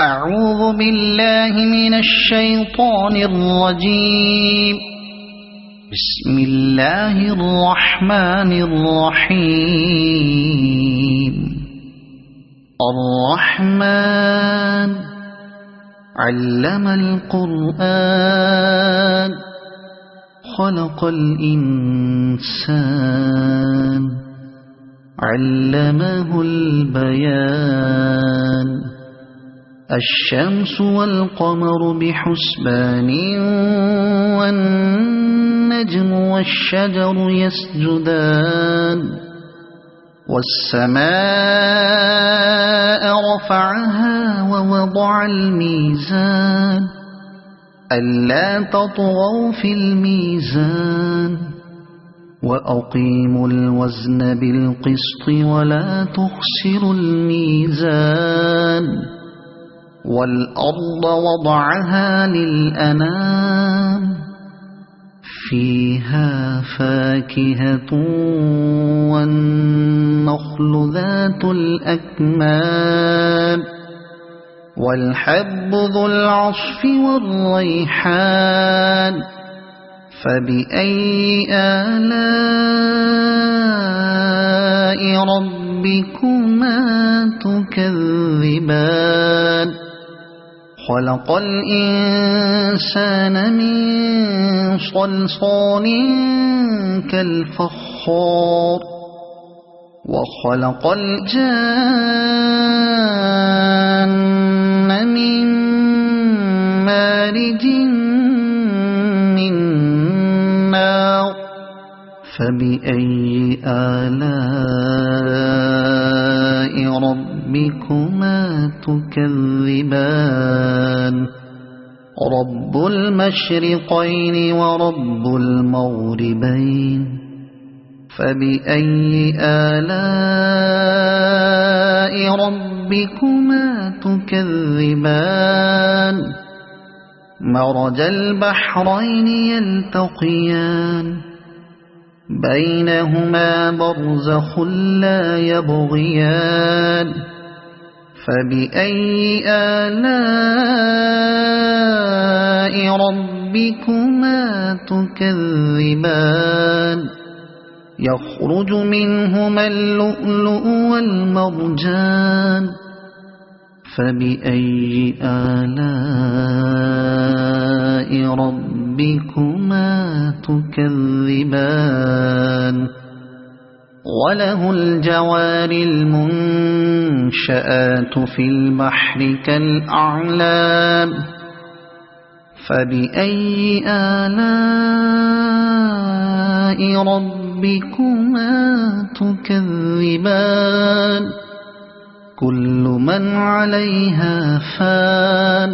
أعوذ بالله من الشيطان الرجيم. بسم الله الرحمن الرحيم. الرحمن علم القرآن خلق الإنسان علمه البيان. الشمس والقمر بحسبان والنجم والشجر يسجدان. والسماء رفعها ووضع الميزان ألا تطغوا في الميزان وأقيموا الوزن بالقسط ولا تخسروا الميزان. والأرض وضعها للأنام فيها فاكهة والنخل ذات الأكمام والحب ذو العصف والريحان. فبأي آلاء ربكما تكذبان. خلق الإنسان من صلصال كالفخار وخلق الجان من مارج من نار. فبأي آلاء ربكما تكذبان. رب المشرقين ورب المغربين. فبأي آلاء ربكما تكذبان. مرج البحرين يلتقيان بينهما برزخ لا يبغيان. فبأي آلاء ربكما تكذبان. يخرج منهما اللؤلؤ والمرجان. فبأي آلاء ربكما تكذبان. وله الجوار المنشآت في البحر كالأعلام. فبأي آلاء ربكما تكذبان. كل من عليها فان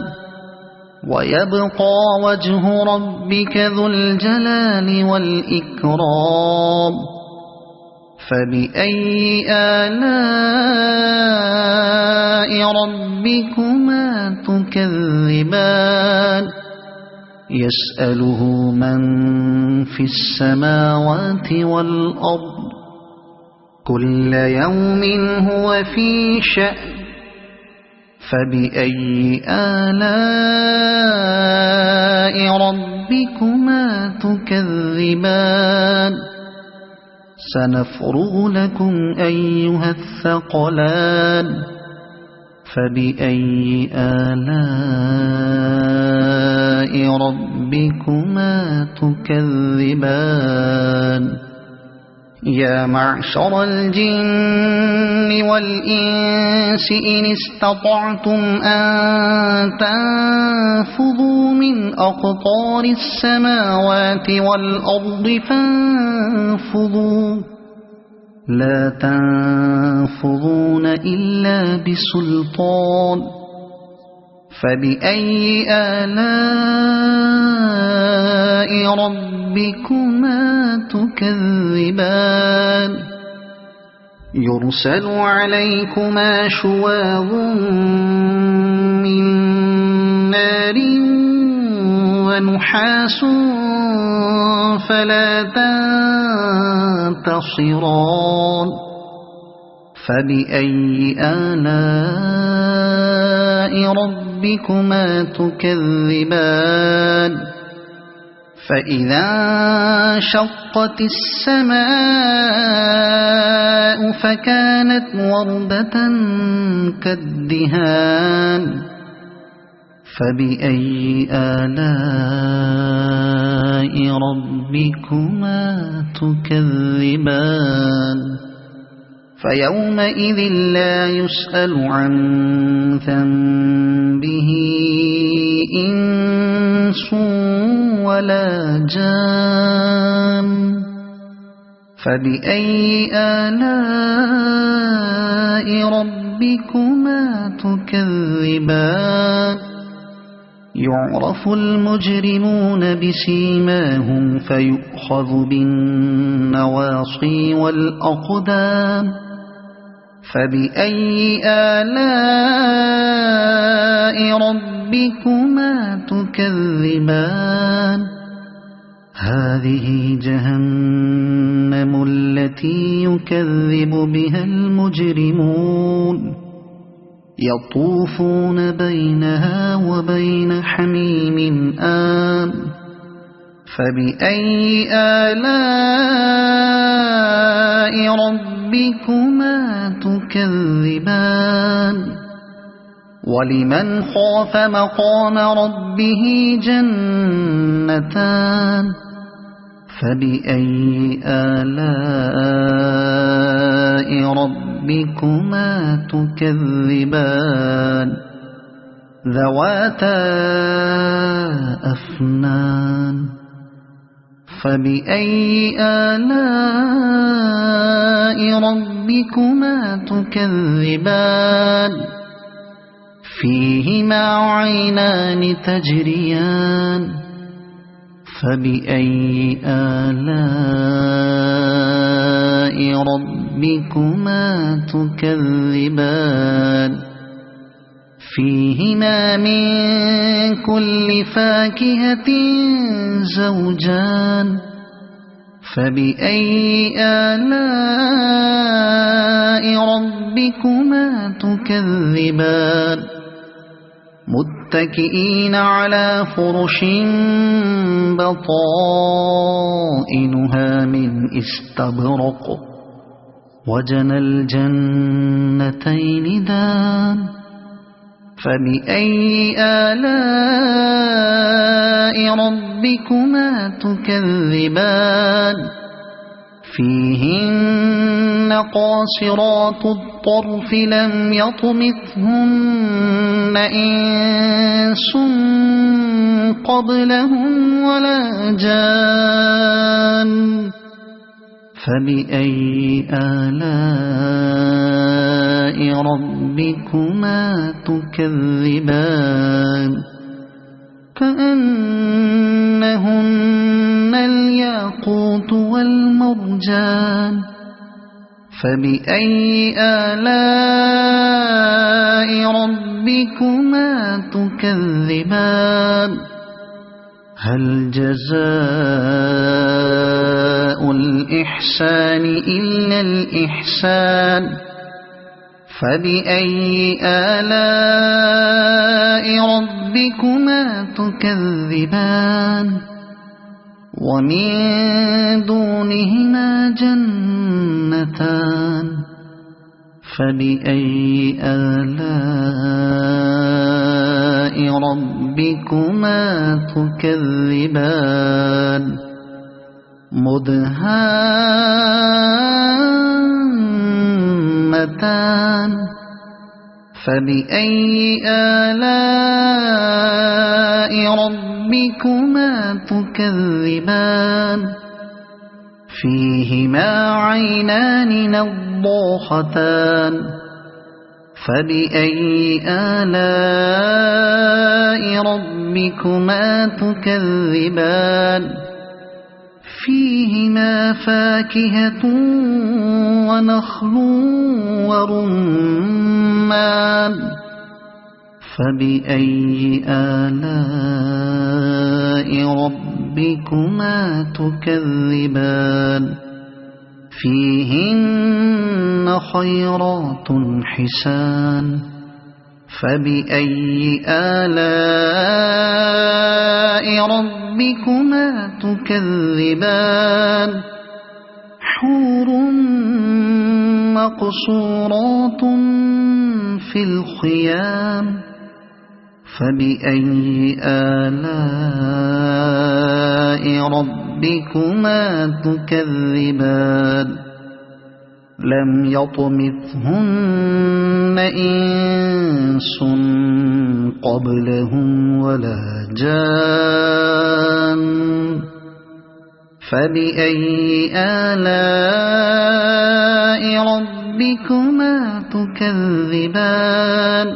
ويبقى وجه ربك ذو الجلال والإكرام. فبأي آلاء ربكما تكذبان. يسأله من في السماوات والأرض كل يوم هو في شأن. فبأي آلاء ربكما تكذبان. سنفرغ لكم أيها الثقلان. فبأي آلاء ربكما تكذبان. يا معشر الجن والإنس إن استطعتم أن تنفذوا من أقطار السماوات والأرض فانفذوا لا تنفذون إلا بسلطان. فبأي آلاء ربكما تكذبان. يرسل عليكما شواظ من نار ونحاس فلا تنتصران. فبأي آلاء ربكما تكذبان فإذا انشقت السماء فكانت وردة كالدهان فبأي آلاء ربكما تكذبان فيومئذ لا يسأل عن ذنبه إنس ولا جان فبأي آلاء ربكما تكذبان يعرف المجرمون بسيماهم فيؤخذ بالنواصي والأقدام فبأي آلاء ربكما تكذبان هذه جهنم التي يكذب بها المجرمون يطوفون بينها وبين حميم آن فبأي آلاء ربكما تكذبان ولمن خاف مقام ربه جنتان فبأي آلاء ربكما تكذبان ذواتا أفنان فبأي آلاء ربكما تكذبان فيهما عينان تجريان فبأي آلاء ربكما تكذبان فيهما من كل فاكهة زوجان فبأي آلاء ربكما تكذبان متكئين على فرش بطائنها من استبرق وجنى الجنتين دان فبأي آلاء ربكما تكذبان فيهن قاصرات الطرف لم يطمثهن إنس قبلهم ولا جان فبأي آلاء ربكما تكذبان كأنهن الياقوت والمرجان فبأي آلاء ربكما تكذبان هل جزاء الإحسان إلا الإحسان فبأي آلاء ربكما تكذبان ومن دونهما جنتان فبأي آلاء ربكما تكذبان مدهامتان فبأي آلاء ربكما تكذبان فيهما عينان نضاختان فبأي آلاء ربكما تكذبان فيهما فاكهة ونخل ورمان فبأي آلاء ربكما تكذبان فيهن خيرات حسان فبأي آلاء ربكما تكذبان حور مقصورات في الخيام فبأي آلاء ربكما تكذبان لم يطمثهن إنس قبلهم ولا جان فبأي آلاء ربكما تكذبان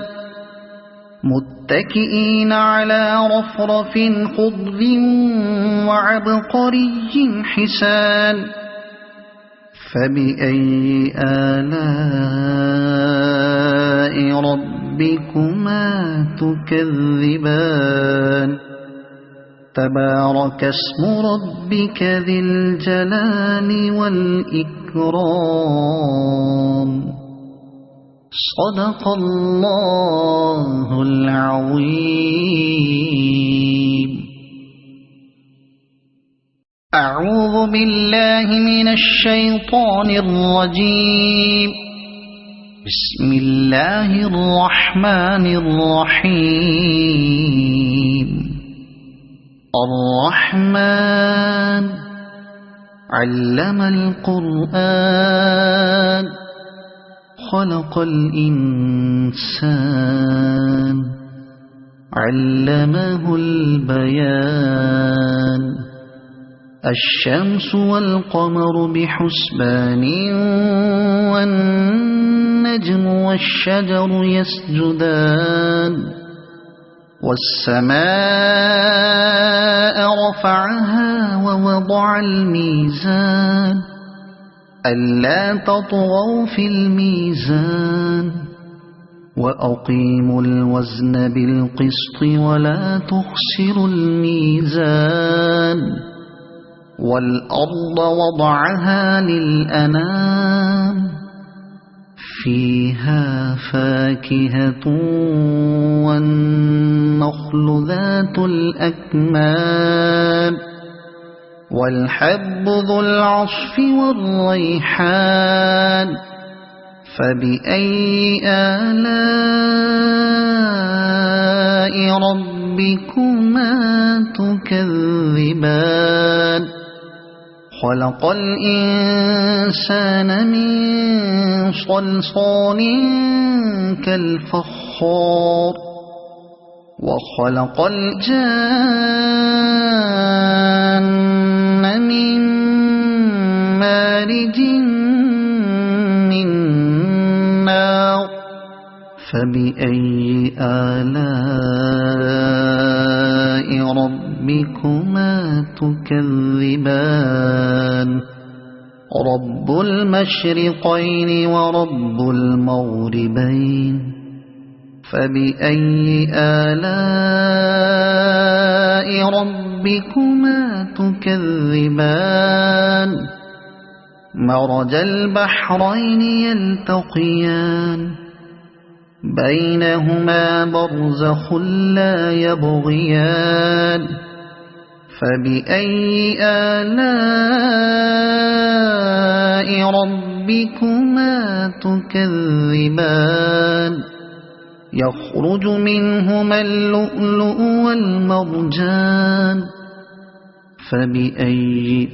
متكئين على رفرف خضر وعبقري حسان فبأي آلاء ربكما تكذبان تبارك اسم ربك ذي الجلال والإكرام صدق الله العظيم. أعوذ بالله من الشيطان الرجيم. بسم الله الرحمن الرحيم. الرحمن علم القرآن خلق الإنسان علمه البيان الشمس والقمر بحسبان والنجم والشجر يسجدان والسماء رفعها ووضع الميزان ألا تطغوا في الميزان وأقيموا الوزن بالقسط ولا تخسروا الميزان والأرض وضعها للأنام فيها فاكهة والنخل ذات الأكمام والحب ذو العصف والريحان فبأي آلاء ربكما تكذبان خلق الإنسان من صلصال كالفخار وخلق الجان من مارج من نار فبأي آلاء ربكما تكذبان رب المشرقين ورب المغربين فبأي آلاء ربكما تكذبان مرج البحرين يلتقيان بينهما برزخ لا يبغيان فبأي آلاء ربكما تكذبان يخرج منهما اللؤلؤ والمرجان فبأي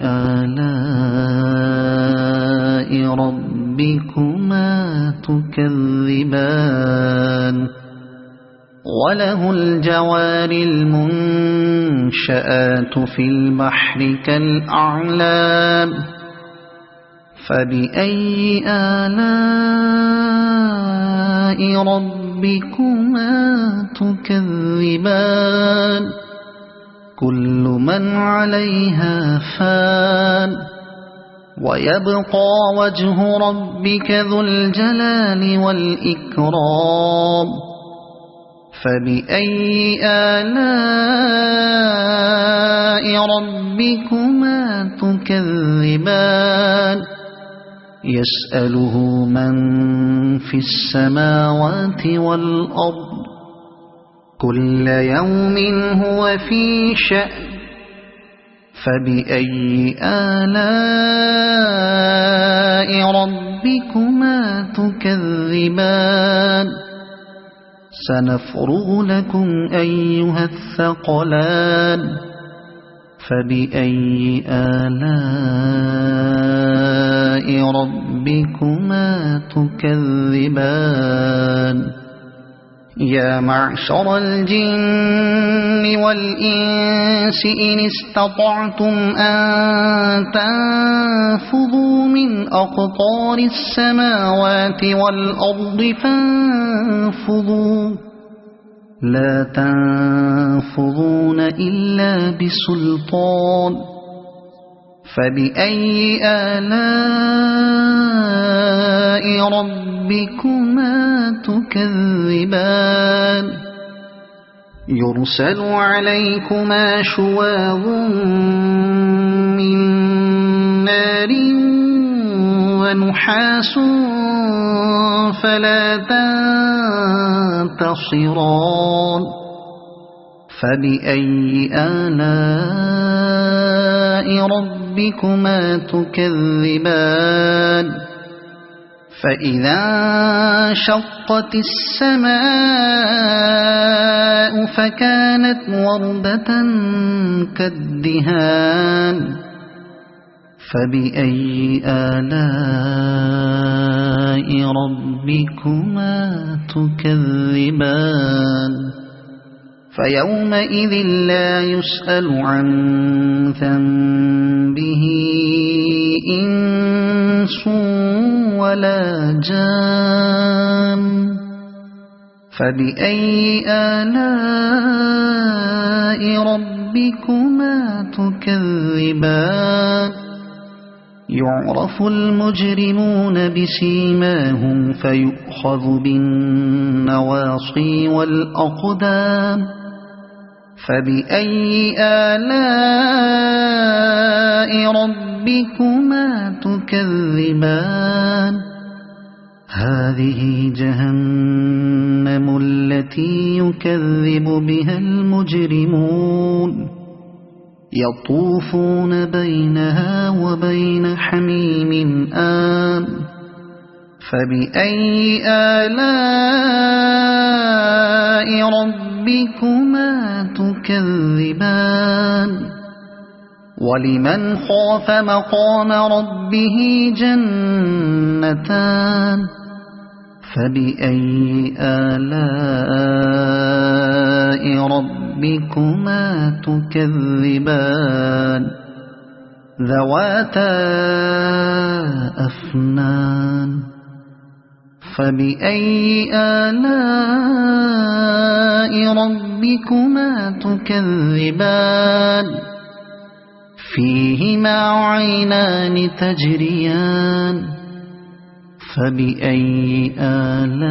آلاء ربكما تكذبان وله الجوار المنشآت في البحر كالأعلام فبأي آلاء ربكما تكذبان كل من عليها فان ويبقى وجه ربك ذو الجلال والإكرام فبأي آلاء ربكما تكذبان يسأله من في السماوات والأرض كل يوم هو في شأن فبأي آلاء ربكما تكذبان سنفرغ لكم أيها الثقلان فبأي آلاء ربكما تكذبان يا معشر الجن والإنس إن استطعتم أن تنفذوا من أقطار السماوات والأرض فانفذوا لا تنفذون إلا بسلطان فبأي آلاء ربكما تكذبان يرسل عليكما شواظ من نار ونحاس فلا تنتصران فبأي آلاء ربكما تكذبان فإذا انشقت السماء فكانت وردة كالدهان فبأي آلاء ربكما تكذبان فيومئذ لا يسأل عن ذنبه إنس ولا جان فبأي آلاء ربكما تكذبان يعرف المجرمون بسيماهم فيؤخذ بالنواصي والأقدام فبأي آلاء ربكما تكذبان هذه جهنم التي يكذب بها المجرمون يطوفون بينها وبين حميم آن فبأي آلاء ربكما تكذبان ولمن خاف مقام ربه جنتان فبأي آلاء ربكما تكذبان ذواتا أفنان فبأي آلاء ربكما تكذبان فيهما عينان تجريان فبأي آلاء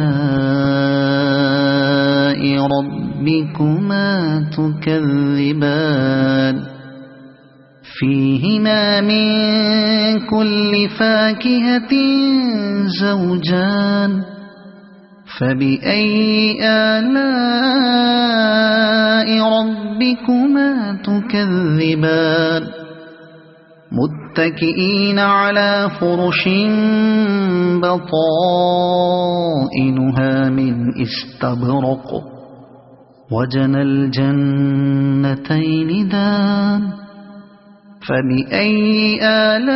ربكما تكذبان فيهما من كل فاكهة زوجان فبأي آلاء ربكما تكذبان متكئين على فرش بطائنها من استبرق وجنى الجنتين دان فبأي آلاء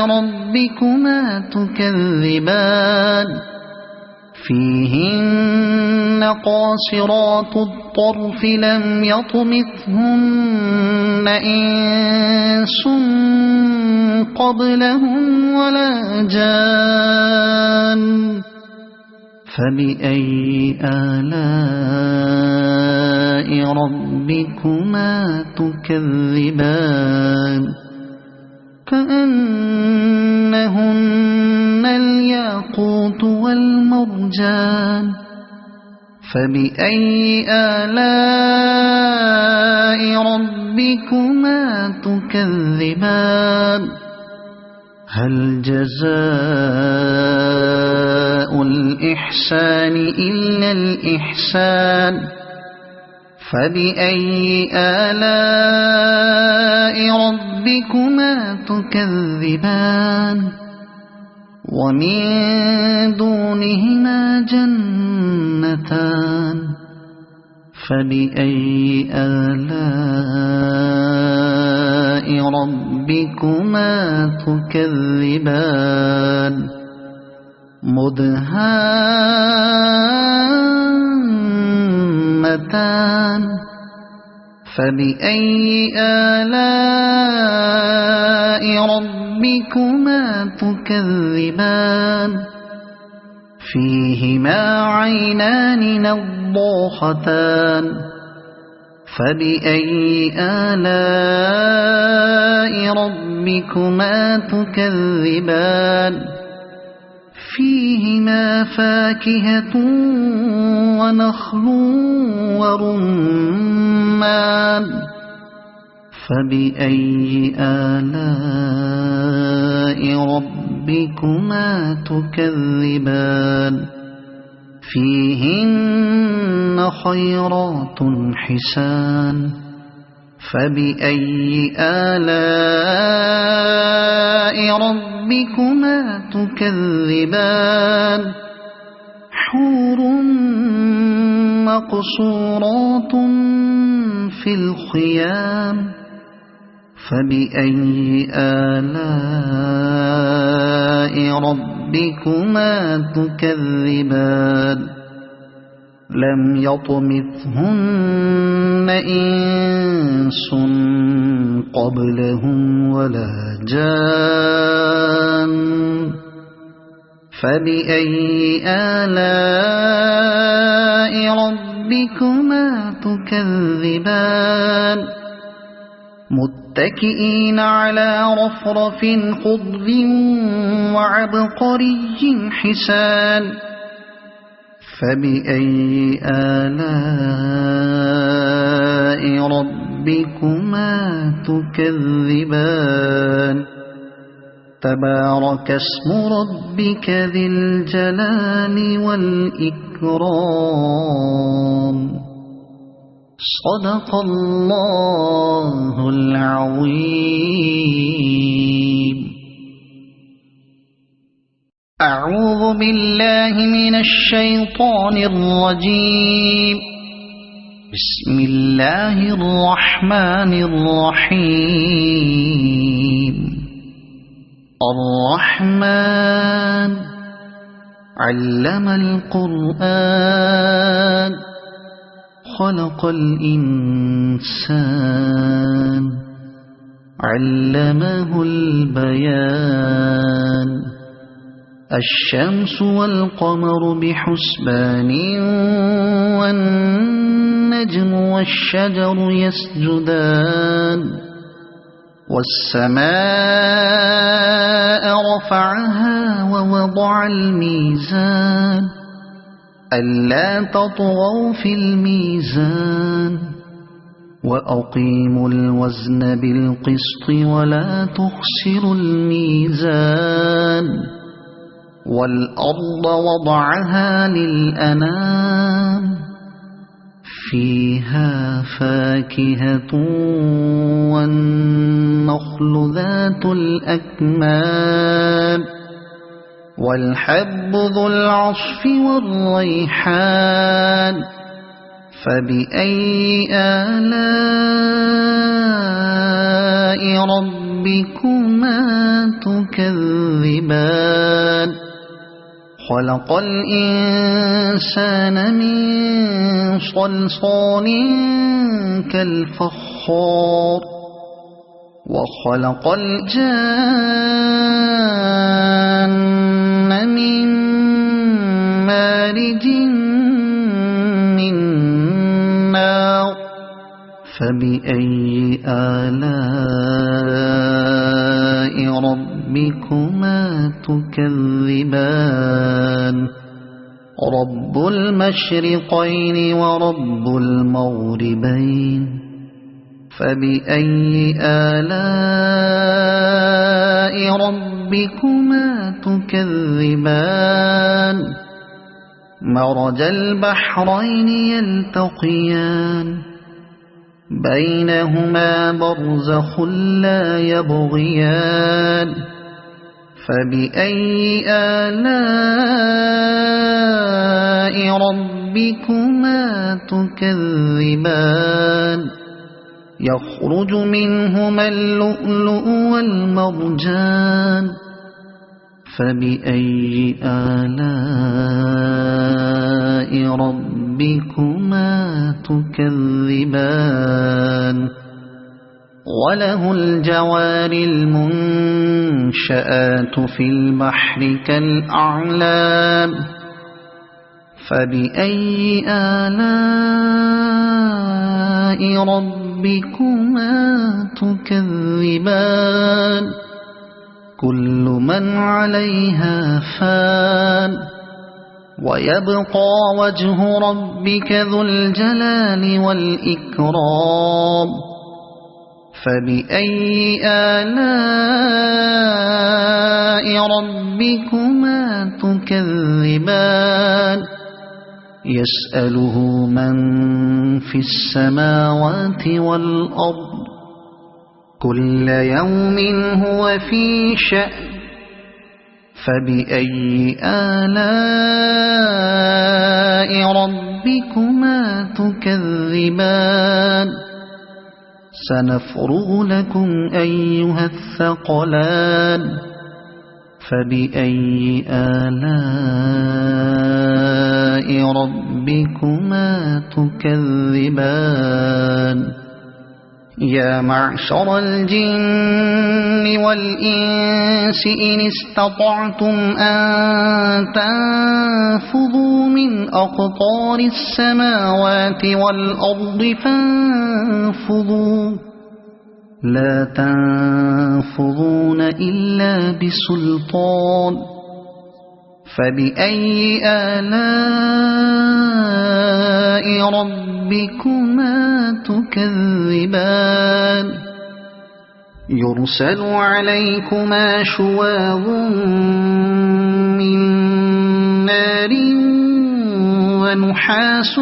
ربكما تكذبان فيهن قاصرات الطرف لم يطمثهن إنس قبلهم ولا جان فبأي آلاء ربكما تكذبان كأنهن الياقوت والمرجان فبأي آلاء ربكما تكذبان هل جزاء الإحسان إلا الإحسان فبأي آلاء ربكما تكذبان ومن دونهما جنتان فبأي آلاء ربكما تكذبان مدهامتان فبأي آلاء ربكما تكذبان فيهما عينان نضاختان فبأي آلاء ربكما تكذبان فيهما فاكهة ونخل ورمان فبأي آلاء ربكما تكذبان فيهن خيرات حسان فبأي آلاء ربكما تكذبان حور مقصورات في الخيام فبأي آلاء ربكما تكذبان لم يطمثهن إنس قبلهم ولا جان فبأي آلاء ربكما تكذبان متكئين على رفرف خضر وعبقري حسان فبأي آلاء ربكما تكذبان تبارك اسم ربك ذي الجلال والإكرام صدق الله العظيم. أعوذ بالله من الشيطان الرجيم. بسم الله الرحمن الرحيم. الرحمن علم القرآن خلق الإنسان علمه البيان الشمس والقمر بحسبان والنجم والشجر يسجدان والسماء رفعها ووضع الميزان ألا تطغوا في الميزان وأقيموا الوزن بالقسط ولا تخسروا الميزان والأرض وضعها للأنام فيها فاكهة والنخل ذات الأكمام والحب ذو العصف والريحان فبأي آلاء ربكما تكذبان خلق الإنسان من صلصال كالفخار وخلق الجان من مارج من نار فبأي آلاء ربكما تكذبان رب المشرقين ورب المغربين فبأي آلاء ربكما تكذبان مرج البحرين يلتقيان بينهما برزخ لا يبغيان فبأي آلاء ربكما تكذبان يخرج منهما اللؤلؤ والمرجان فبأي آلاء ربكما تكذبان وله الجوار المنشآت في البحر كالأعلام فبأي آلاء ربكما تكذبان كل من عليها فان ويبقى وجه ربك ذو الجلال والإكرام فبأي آلاء ربكما تكذبان يسأله من في السماوات والأرض كل يوم هو في شأن فبأي آلاء ربكما تكذبان سنفرغ لكم أيها الثقلان فبأي آلاء ربكما تكذبان يا معشر الجن والإنس إن استطعتم أن تنفذوا من أقطار السماوات والأرض فانفذوا لا تنفذون إلا بسلطان فبأي آلاء ربكما تكذبان يرسل عليكما شواظ من نار ونحاس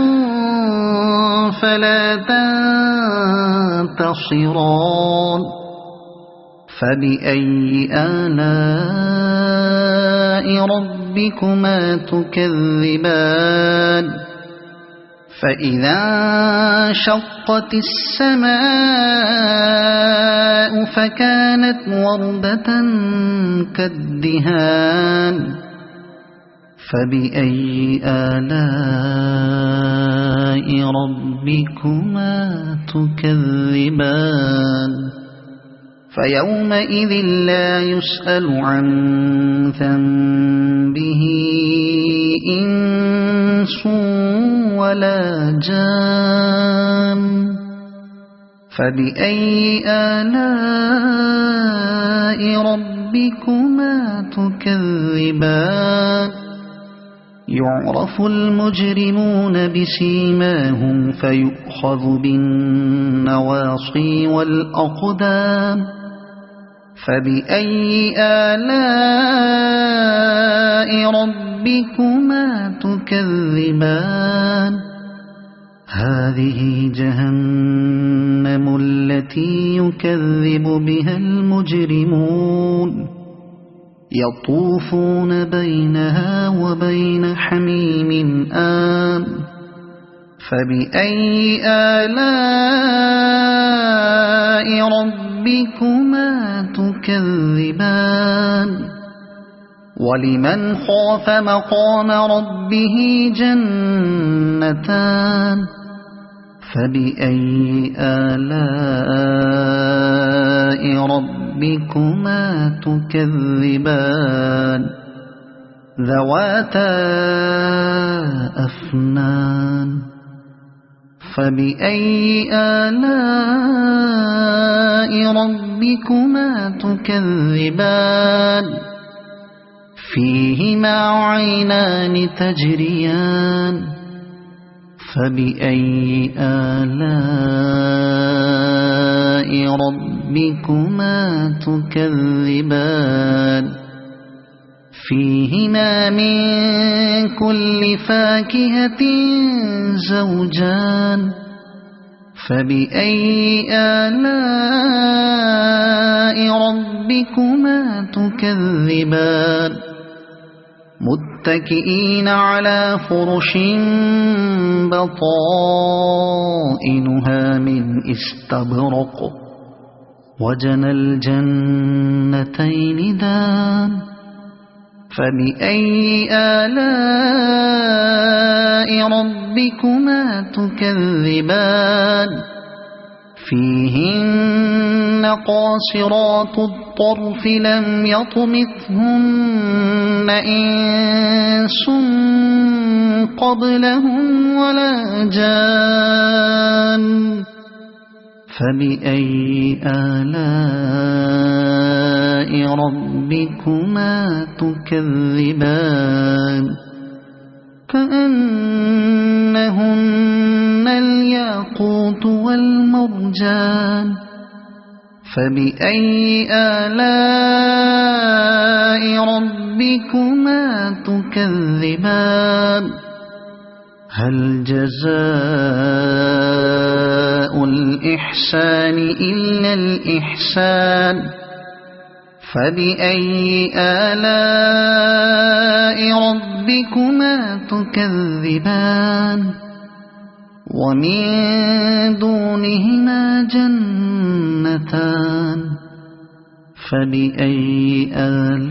فلا تنتصران فبأي آلاء ربكما تكذبان فإذا انشقت السماء فكانت وردة كالدهان فبأي آلاء ربكما تكذبان فيومئذ لا يسأل عن ذنبه إنس ولا جان فبأي آلاء ربكما تكذبان يعرف المجرمون بسيماهم فيؤخذ بالنواصي والأقدام فبأي آلاء ربكما تكذبان هذه جهنم التي يكذب بها المجرمون يطوفون بينها وبين حميم آن فبأي آلاء ربكما تكذبان ولمن خاف مقام ربه جنتان فبأي آلاء ربكما تكذبان ذواتا أفنان فبأي آلاء ربكما تكذبان فيهما عينان تجريان فبأي آلاء ربكما تكذبان فيهما من كل فاكهة زوجان فبأي آلاء ربكما تكذبان متكئين على فرش بطائنها من استبرق وجنى الجنتين دان فبأي آلاء ربكما تكذبان فيهن قاصرات الطرف لم يطمثهن إنس قبلهم ولا جان فبأي آلاء ربكما تكذبان كأنهن الياقوت والمرجان فبأي آلاء ربكما تكذبان هل جزاء الإحسان إلا الإحسان فبأي آلاء ربكما تكذبان ومن دونهما جنتان فبأي آلاء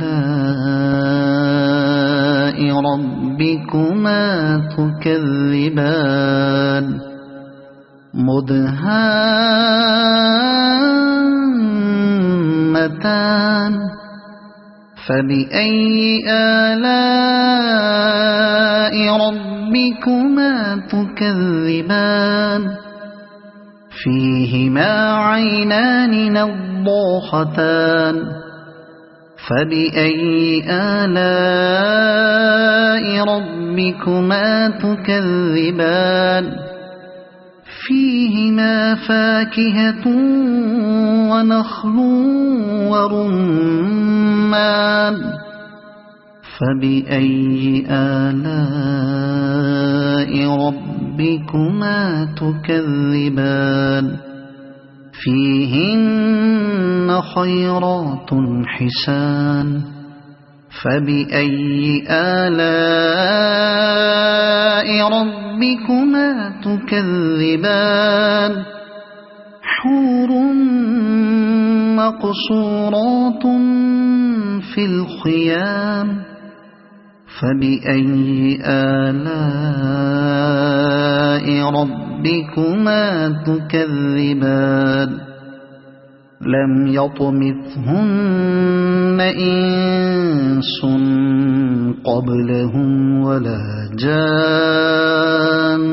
ربكما تكذبان مدهامتان فبأي آلاء ربكما تكذبان فيهما عينان نضاختان فبأي آلاء ربكما تكذبان فيهما فاكهة ونخل ورمان فبأي آلاء ربكما تكذبان فيهن خيرات حسان فبأي آلاء ربكما تكذبان حور مقصورات في الخيام فبأي آلاء ربكما تكذبان لم يطمثهن إنس قبلهم ولا جان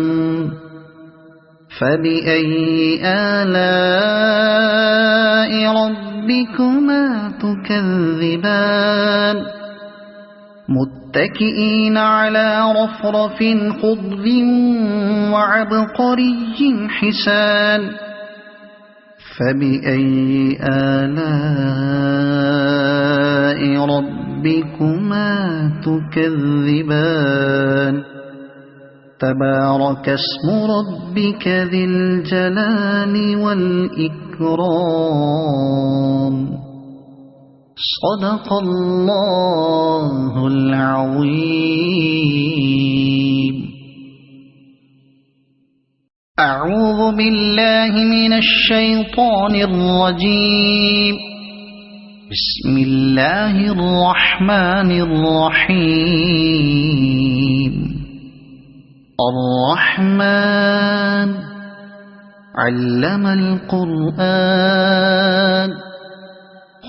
فبأي آلاء ربكما تكذبان متكئين على رفرف خضر وعبقري حسان فبأي آلاء ربكما تكذبان تبارك اسم ربك ذي الجلال والإكرام صدق الله العظيم. أعوذ بالله من الشيطان الرجيم. بسم الله الرحمن الرحيم. الرحمن علم القرآن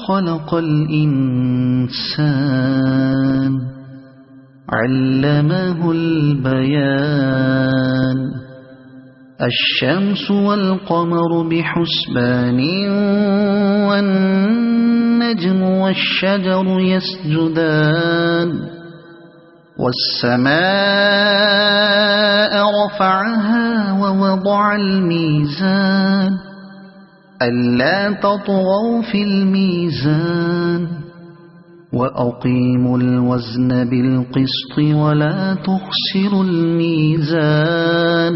خلق الإنسان علمه البيان الشمس والقمر بحسبان والنجم والشجر يسجدان والسماء رفعها ووضع الميزان ألا تطغوا في الميزان وأقيموا الوزن بالقسط ولا تخسروا الميزان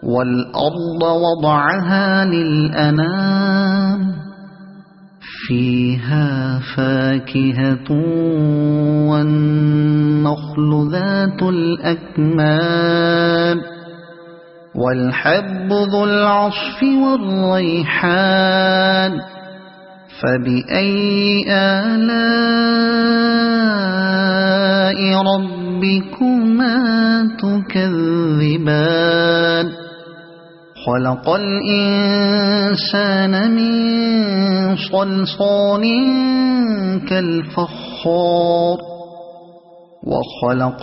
والأرض وضعها للأنام فيها فاكهة والنخل ذات الأكمام والحب ذو العصف والريحان فبأي آلاء ربكما تكذبان خلق الإنسان من صلصال كالفخار وخلق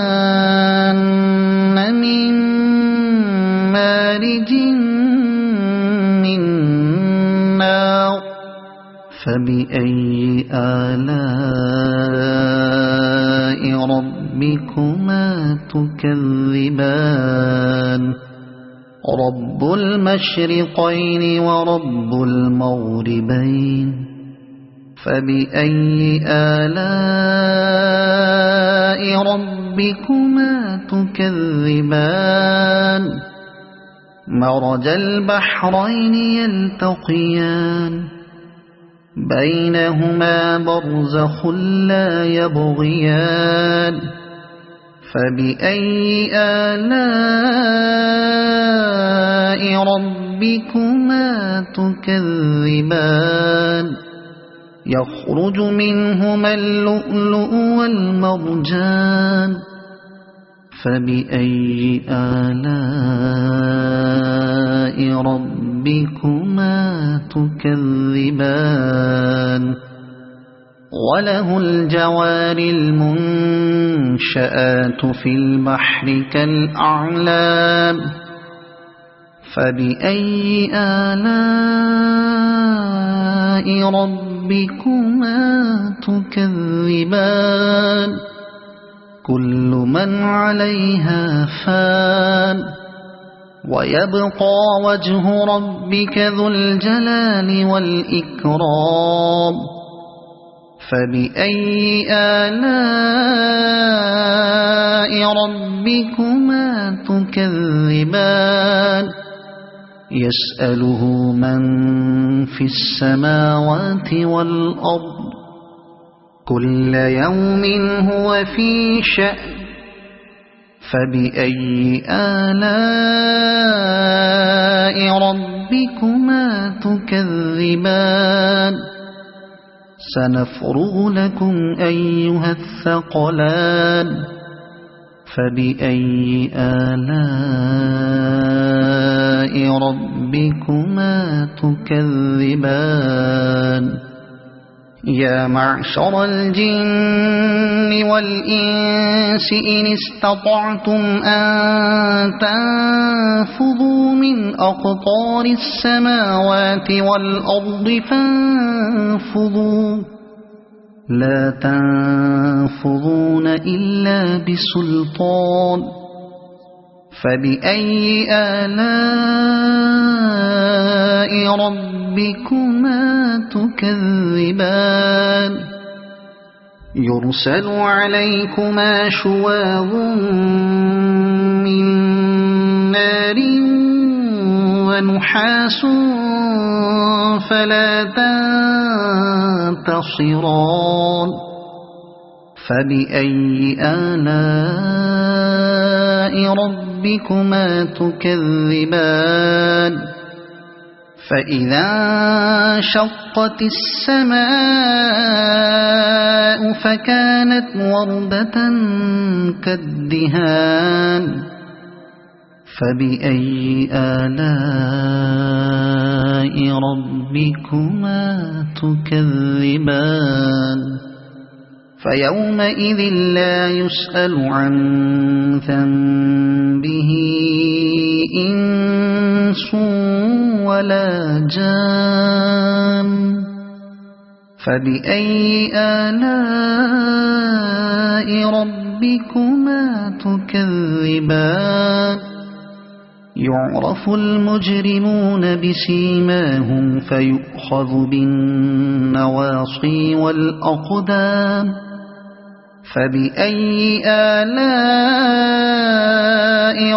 الجان من مارج من نار فبأي آلاء ربكما تكذبان رب المشرقين ورب المغربين فبأي آلاء ربكما تكذبان مرج البحرين يلتقيان بينهما برزخ لا يبغيان فبأي آلاء ربكما تكذبان يخرج منهما اللؤلؤ والمرجان فبأي آلاء ربكما تكذبان وله الجوار المنشآت في البحر كالأعلام فبأي آلاء ربكما تكذبان كل من عليها فان ويبقى وجه ربك ذو الجلال والإكرام فبأي آلاء ربكما تكذبان يسأله من في السماوات والأرض كل يوم هو في شأن فبأي آلاء ربكما تكذبان سنفرغ لكم أيها الثقلان فبأي آلاء ربكما تكذبان يا معشر الجن والإنس إن استطعتم أن تنفذوا من أقطار السماوات والأرض فانفذوا لا تنفذون إلا بسلطان فبأي آلاء ربكما تكذبان يرسل عليكما شواظ من نار ونحاس فلا تنتصران فبأي آلاء ربكما تكذبان فإذا انشقت السماء فكانت وردة كالدهان فبأي آلاء ربكما تكذبان فيومئذ لا يسأل عن ذنبه إنس ولا جان فبأي آلاء ربكما تكذبان يعرف المجرمون بسيماهم فيؤخذ بالنواصي والأقدام فبأي آلاء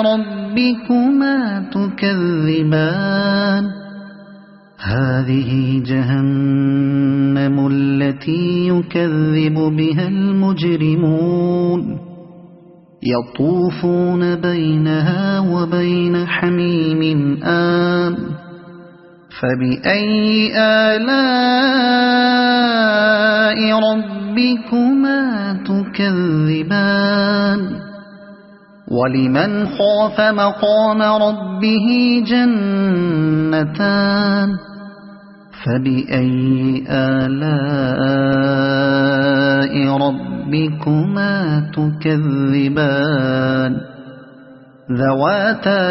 ربكما تكذبان هذه جهنم التي يكذب بها المجرمون يطوفون بينها وبين حميم آن فبأي آلاء ربكما تكذبان ولمن خاف مقام ربه جنتان فبأي آلاء ربكما تكذبان ذواتا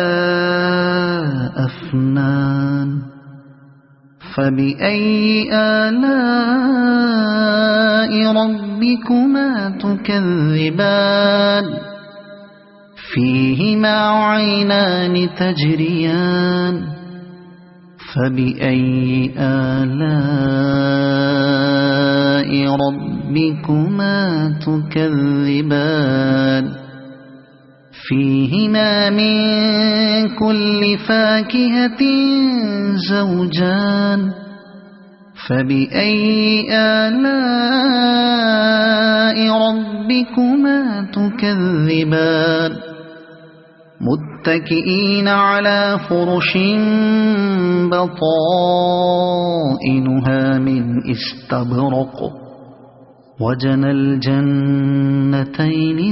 أفنان فبأي آلاء ربكما تكذبان فيهما عينان تجريان فبأي آلاء ربكما تكذبان فيهما من كل فاكهة زوجان فبأي آلاء ربكما تكذبان متكئين على فرش بطائنها من استبرق وجنى الجنتين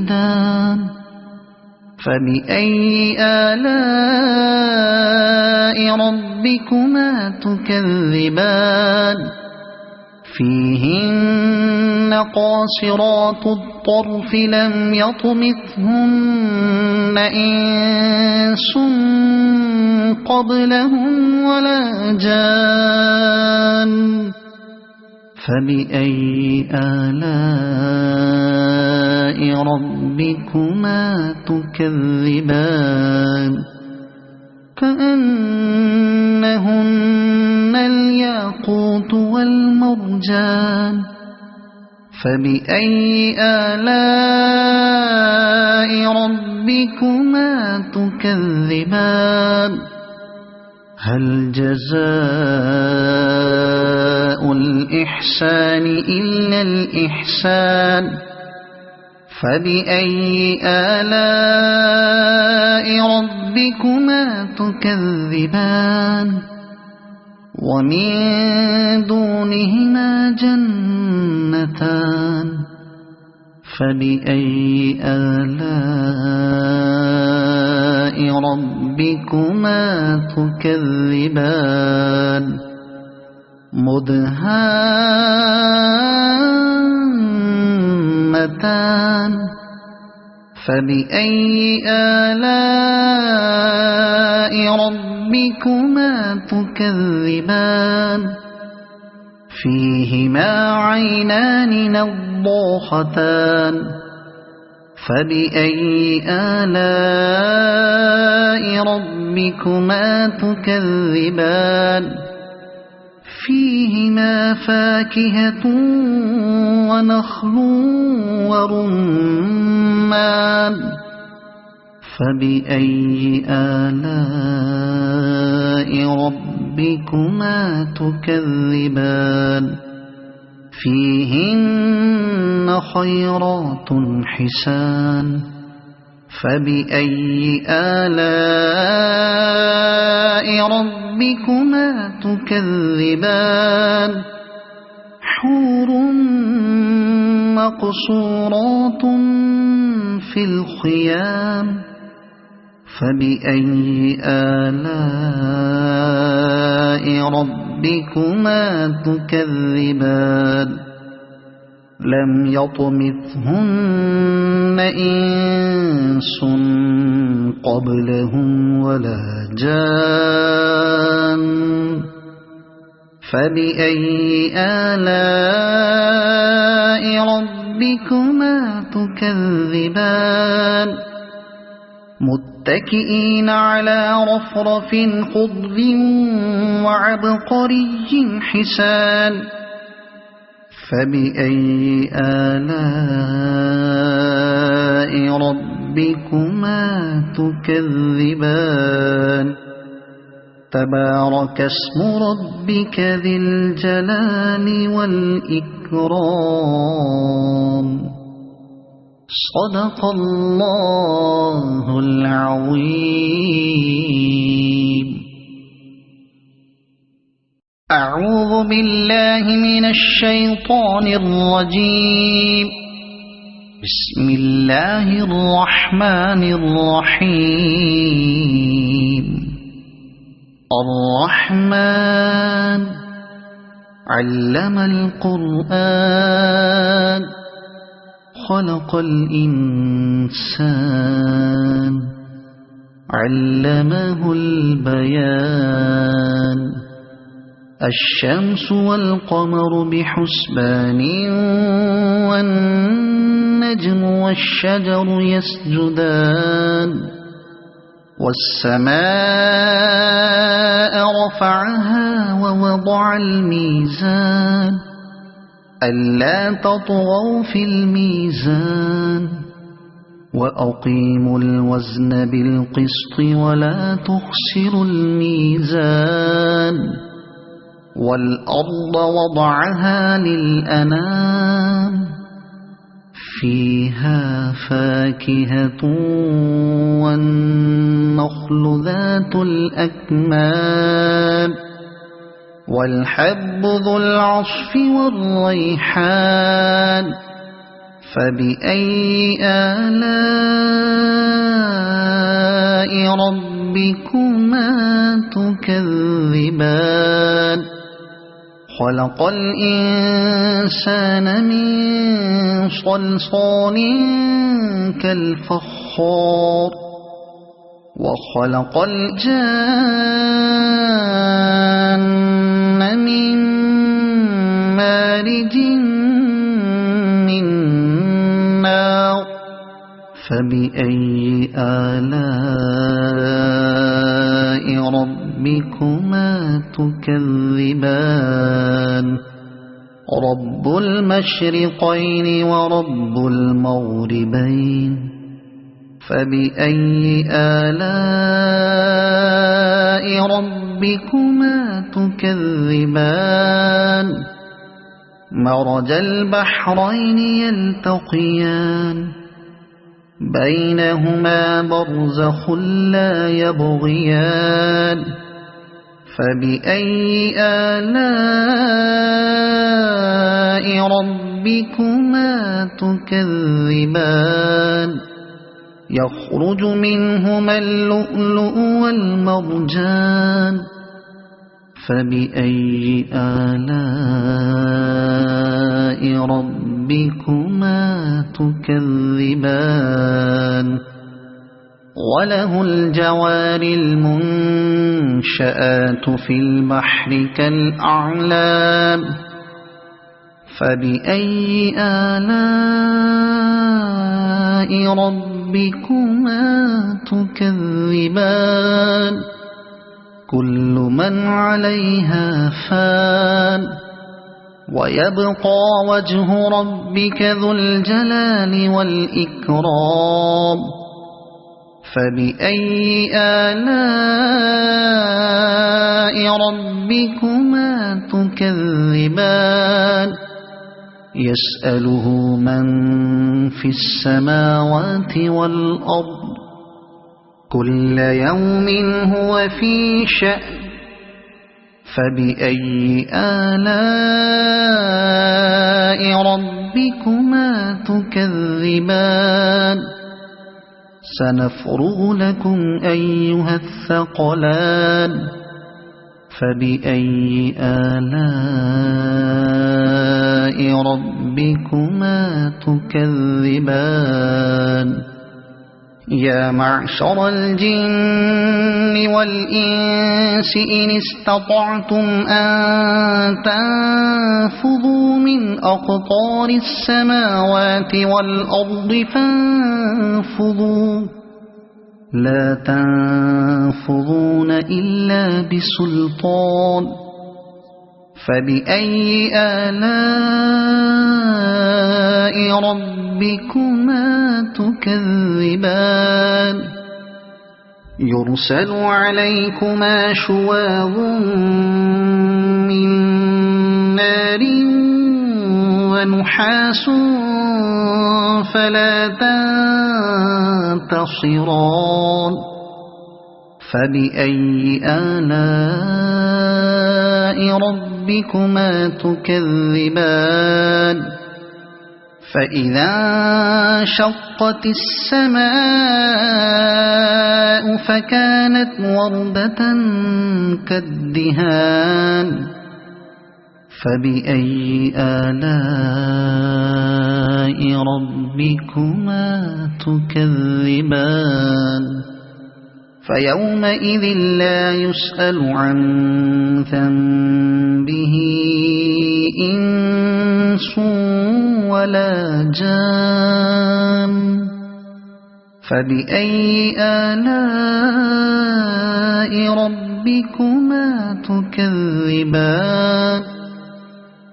دان فبأي آلاء ربكما تكذبان فيهن قاصرات الطرف لم يطمثهن إنس قبلهم ولا جان فبأي آلاء ربكما تكذبان كأنهن الياقوت والمرجان فبأي آلاء ربكما تكذبان هل جزاء الإحسان إلا الإحسان فبأي آلاء ربكما تكذبان ومن دونهما جنتان فبأي آلاء ربكما تكذبان مدهامتان فبأي آلاء ربكما تكذبان فيهما عينان نضاختان فبأي آلاء ربكما تكذبان فيهما فاكهة ونخل ورمان فبأي آلاء ربكما تكذبان فيهن خيرات حسان فبأي آلاء ربكما تكذبان حور مقصورات في الخيام فبأي آلاء ربكما تكذبان لم يطمثهن إنس قبلهم ولا جان فبأي آلاء ربكما تكذبان متكئين على رفرف خضر وعبقري حسان فبأي آلاء ربكما تكذبان تبارك اسم ربك ذي الجلال والإكرام صدق الله العظيم. أعوذ بالله من الشيطان الرجيم. بسم الله الرحمن الرحيم. الرحمن علم القرآن خلق الإنسان علمه البيان الشمس والقمر بحسبان والنجم والشجر يسجدان والسماء رفعها ووضع الميزان ألا تطغوا في الميزان وأقيموا الوزن بالقسط ولا تخسروا الميزان والأرض وضعها للأنام فيها فاكهة والنخل ذات الأكمام والحب ذو العصف والريحان فبأي آلاء ربكما تكذبان خلق الإنسان من صلصال كالفخار وخلق الجان من مارج من نار فبأي آلاء ربكما تكذبان رب المشرقين ورب المغربين فبأي آلاء ربكما تكذبان مرج البحرين يلتقيان بينهما برزخ لا يبغيان فبأي آلاء ربكما تكذبان يخرج منهما اللؤلؤ والمرجان فبأي آلاء ربكما تكذبان وله الجوار المنشآت في البحر كالأعلام فبأي آلاء ربكما تكذبان كل من عليها فان ويبقى وجه ربك ذو الجلال والإكرام فبأي آلاء ربكما تكذبان يسأله من في السماوات والأرض كل يوم هو في شأن فبأي آلاء ربكما تكذبان سنفرغ لكم أيها الثقلان فبأي آلاء ربكما تكذبان يا معشر الجن والإنس إن استطعتم أن تنفذوا من أقطار السماوات والأرض لا تنفذون إلا بسلطان فبأي آلاء ربكما تكذبان يرسل عليكما شواظ من نار ونحاس فلا تنتصران فبأي آلاء ربكما تكذبان فإذا انشقت السماء فكانت وردة كالدهان فبأي آلاء ربكما تكذبان فيومئذ لا يسأل عن ذنبه إنس ولا جان فبأي آلاء ربكما تكذبان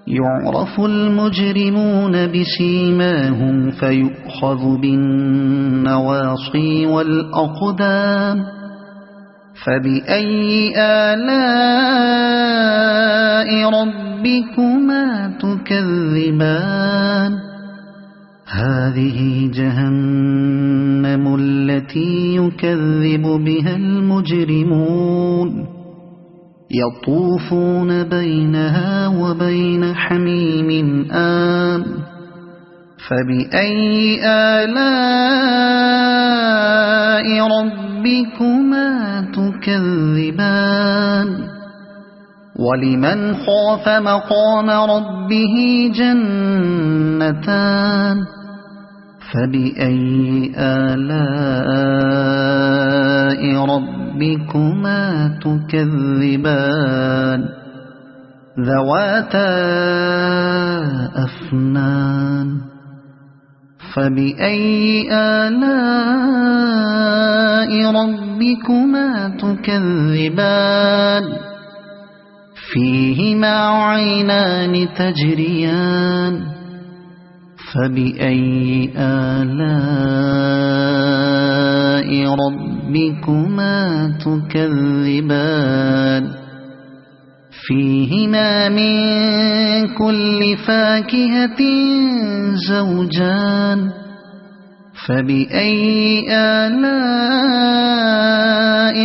يعرف المجرمون بسيماهم فيؤخذ بالنواصي والأقدام فبأي آلاء ربكما تكذبان هذه جهنم التي يكذب بها المجرمون يطوفون بينها وبين حميم آن فبأي آلاء ربكما تكذبان ولمن خاف مقام ربه جنتان فبأي آلاء ربكما تكذبان ذواتا أفنان فبأي آلاء ربكما تكذبان فيهما عينان تجريان فبأي آلاء ربكما تكذبان فيهما من كل فاكهة زوجان فبأي آلاء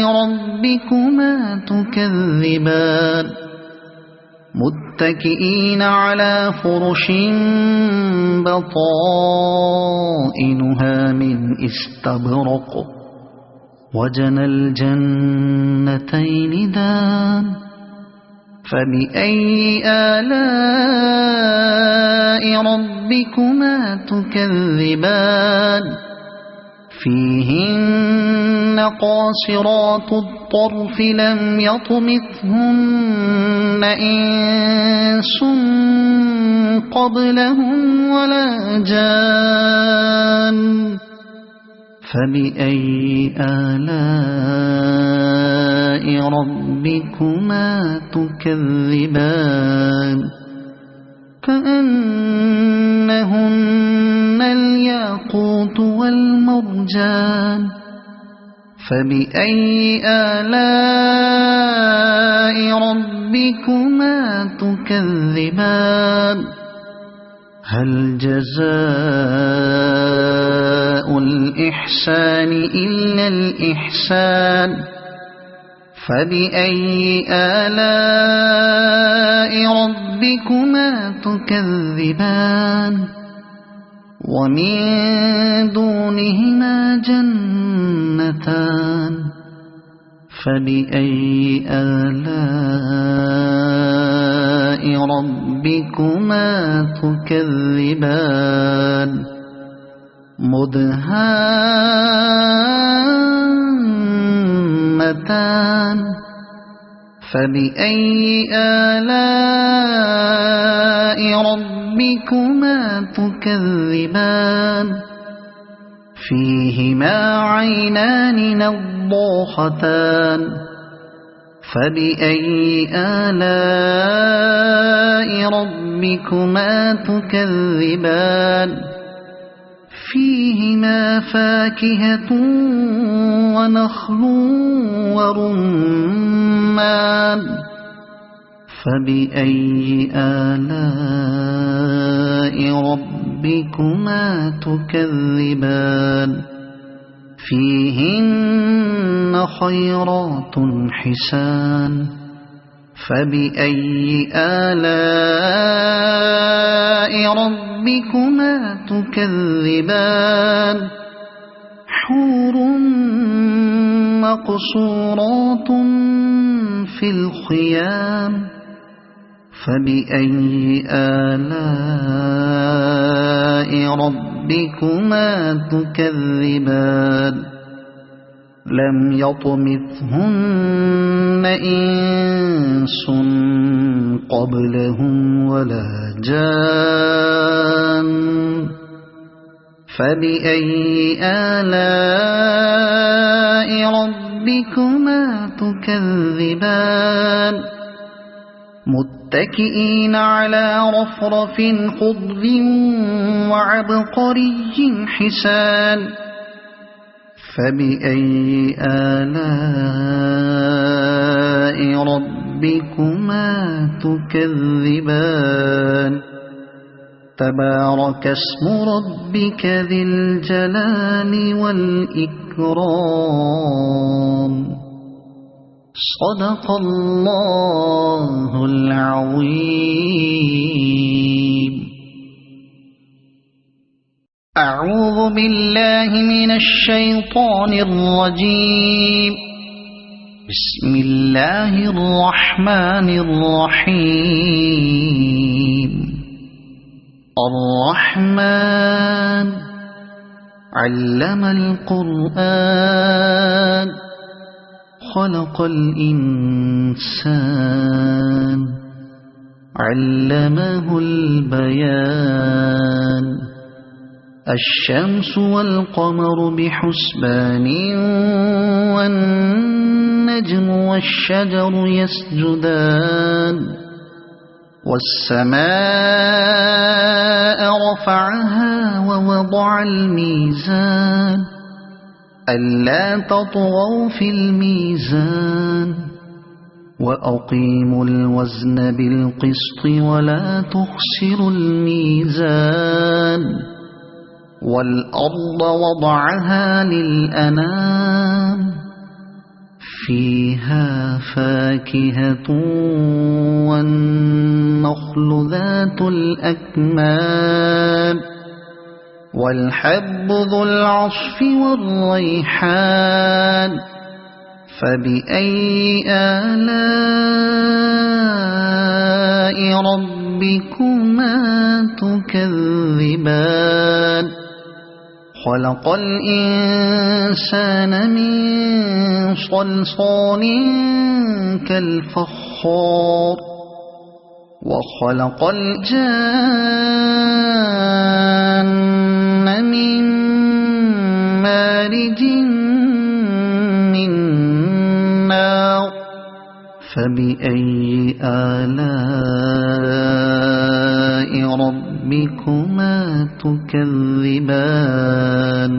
ربكما تكذبان متكئين على فرش بطائنها من استبرق وجنى الجنتين دان فبأي آلاء ربكما تكذبان فيهن قاصرات الطرف لم يطمثهن إنس قبلهم ولا جان فبأي آلاء ربكما تكذبان كأنهن الياقوت والمرجان فبأي آلاء ربكما تكذبان هل جزاء الإحسان إلا الإحسان فبأي آلاء ربكما تكذبان ومن دونهما جنتان فبأي آلاء ربكما تكذبان مدهامتان فبأي آلاء ربكما تكذبان فيهما عينان نضاختان فبأي آلاء ربكما تكذبان فيهما فاكهة ونخل ورمان فبأي آلاء ربكما تكذبان فيهن خيرات حسان فبأي آلاء ربكما تكذبان حور مقصورات في الخيام فبأي آلاء ربكما تكذبان لم يطمثهن إنس قبلهم ولا جان فبأي آلاء ربكما تكذبان متكئين على رفرف خضر وعبقري حسان فبأي آلاء ربكما تكذبان تبارك اسم ربك ذي الجلال والإكرام صدق الله العظيم أعوذ بالله من الشيطان الرجيم بسم الله الرحمن الرحيم الرحمن علم القرآن خلق الإنسان علمه البيان الشمس والقمر بحسبان والنجم والشجر يسجدان والسماء رفعها ووضع الميزان ألا تطغوا في الميزان وأقيموا الوزن بالقسط ولا تخسروا الميزان والأرض وضعها للأنام فيها فاكهة والنخل ذات الأكمام والحب ذو العصف والريحان فبأي آلاء ربكما تكذبان خلق الإنسان من صلصال كالفخار وخلق الجان من مارج من نار فبأي آلاء ربكما تكذبان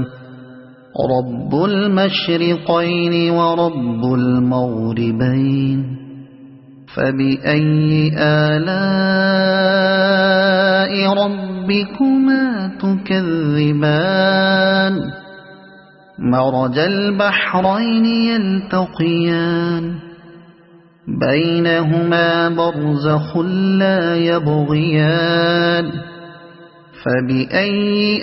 رب المشرقين ورب المغربين فبأي آلاء ربكما تكذبان مرج البحرين يلتقيان بينهما برزخ لا يبغيان فبأي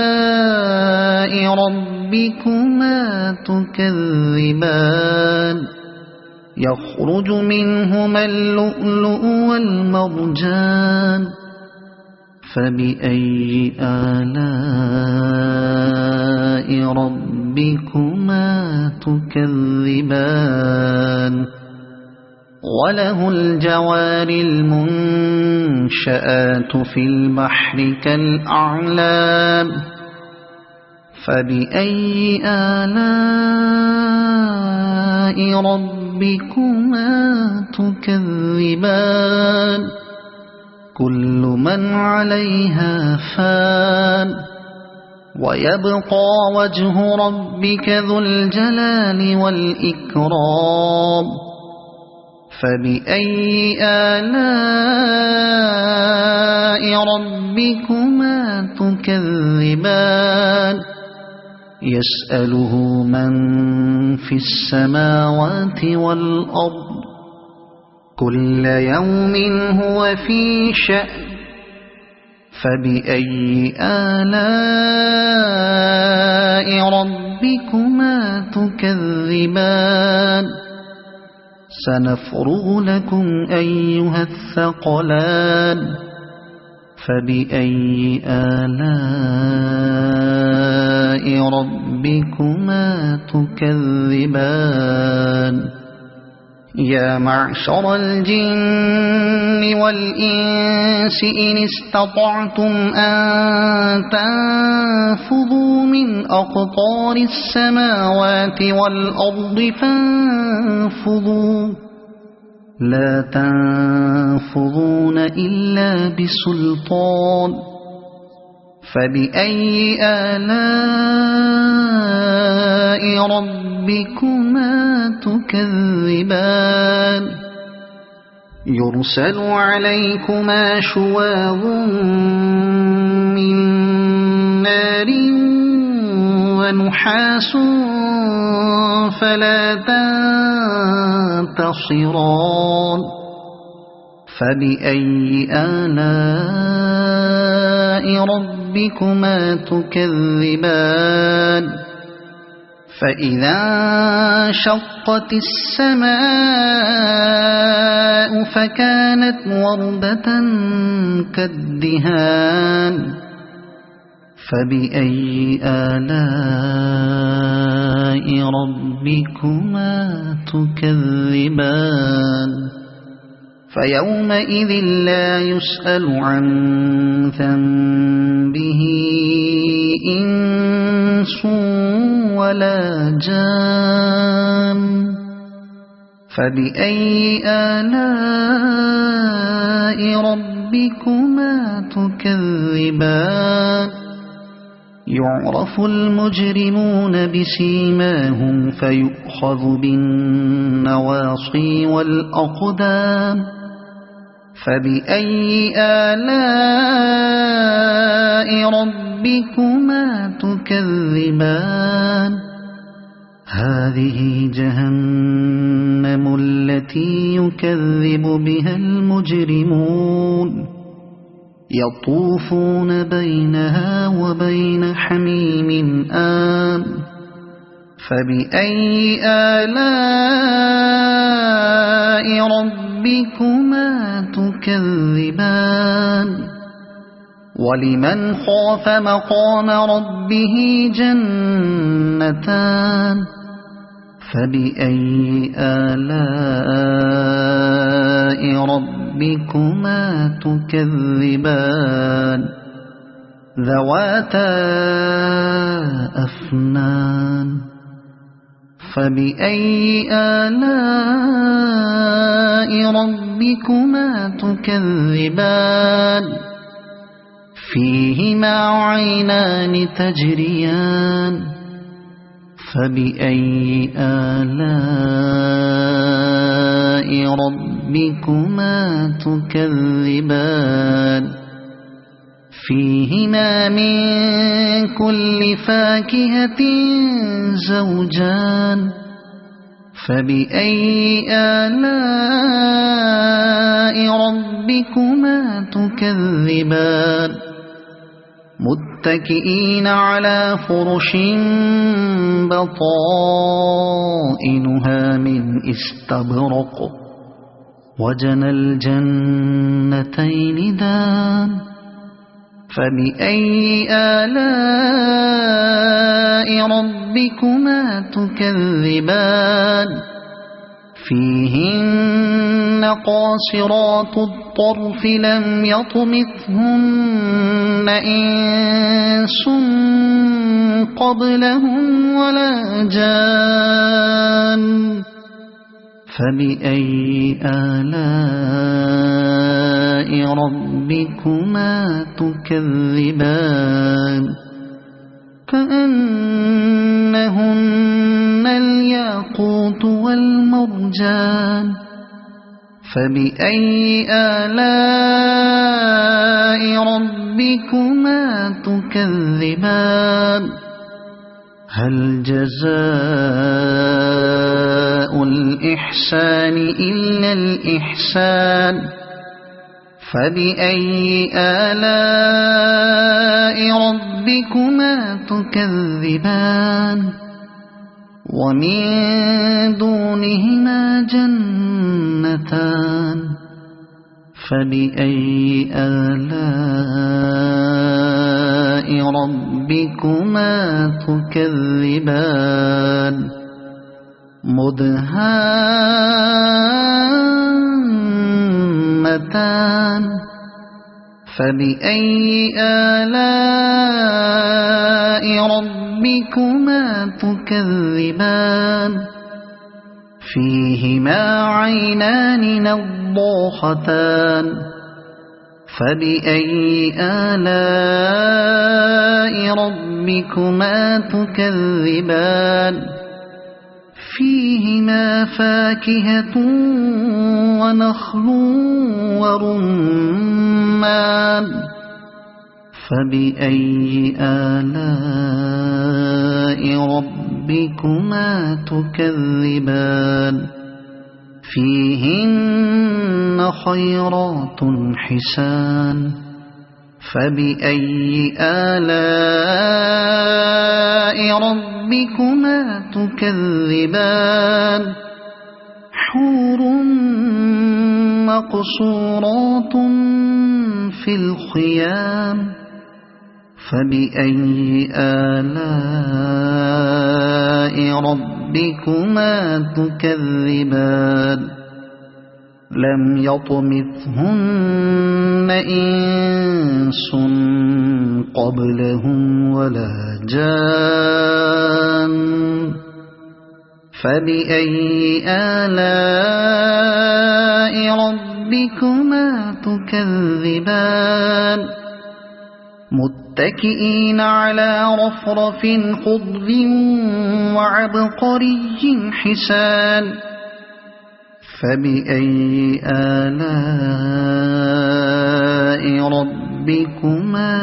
آلاء ربكما تكذبان يخرج منهما اللؤلؤ والمرجان فبأي آلاء ربكما تكذبان وله الجوار المنشآت في البحر كالأعلام فبأي آلاء ربكما تكذبان كل من عليها فان ويبقى وجه ربك ذو الجلال والإكرام فبأي آلاء ربكما تكذبان يسأله من في السماوات والأرض كل يوم هو في شأن فبأي آلاء ربكما تكذبان سنفرغ لكم أيها الثقلان فبأي آلاء ربكما تكذبان يا معشر الجن والإنس إن استطعتم أن تنفذوا من أقطار السماوات والأرض فانفذوا لا تنفذون إلا بسلطان فبأي آلاء ربكما تكذبان يرسل عليكما شواظ من نار ونحاس فلا تنتصران فبأي آلاء ربكما تكذبان فإذا انشقت السماء فكانت وردة كالدهان فبأي آلاء ربكما تكذبان فيومئذ لا يسأل عن ذنبه إنس ولا جان فبأي آلاء ربكما تكذبان يعرف المجرمون بسيماهم فيؤخذ بالنواصي والأقدام فبأي آلاء ربكما تكذبان هذه جهنم التي يكذب بها المجرمون يطوفون بينها وبين حميم آن فبأي آلاء ربكما تكذبان ولمن خاف مقام ربه جنتان فبأي آلاء ربكما تكذبان ذواتا أفنان فبأي آلاء ربكما تكذبان فيهما عينان تجريان فبأي آلاء ربكما تكذبان فيهما من كل فاكهة زوجان فبأي آلاء ربكما تكذبان متكئين على فرش بطائنها من استبرق وجنى الجنتين دان فبأي آلاء ربكما تكذبان فيهن قاصرات الطرف لم يطمثهن إنس قبلهم ولا جان فبأي آلاء ربكما تكذبان كأنهن الياقوت والمرجان فبأي آلاء ربكما تكذبان هل جزاء الإحسان إلا الإحسان فبأي آلاء ربكما تكذبان ومن دونهما جنتان فبأي آلاء ربكما تكذبان مدهامتان فبأي آلاء ربكما تكذبان فيهما عينان نضاختان فبأي آلاء ربكما تكذبان فيهما فاكهة ونخل ورمان فبأي آلاء ربكما تكذبان فيهن خيرات حسان فبأي آلاء ربكما تكذبان حور مقصورات في الخيام فبأي آلاء ربكما تكذبان لم يطمثهن إنس قبلهم ولا جان فبأي آلاء ربكما تكذبان متكئين على رفرف خضر وعبقري حسان فبأي آلاء ربكما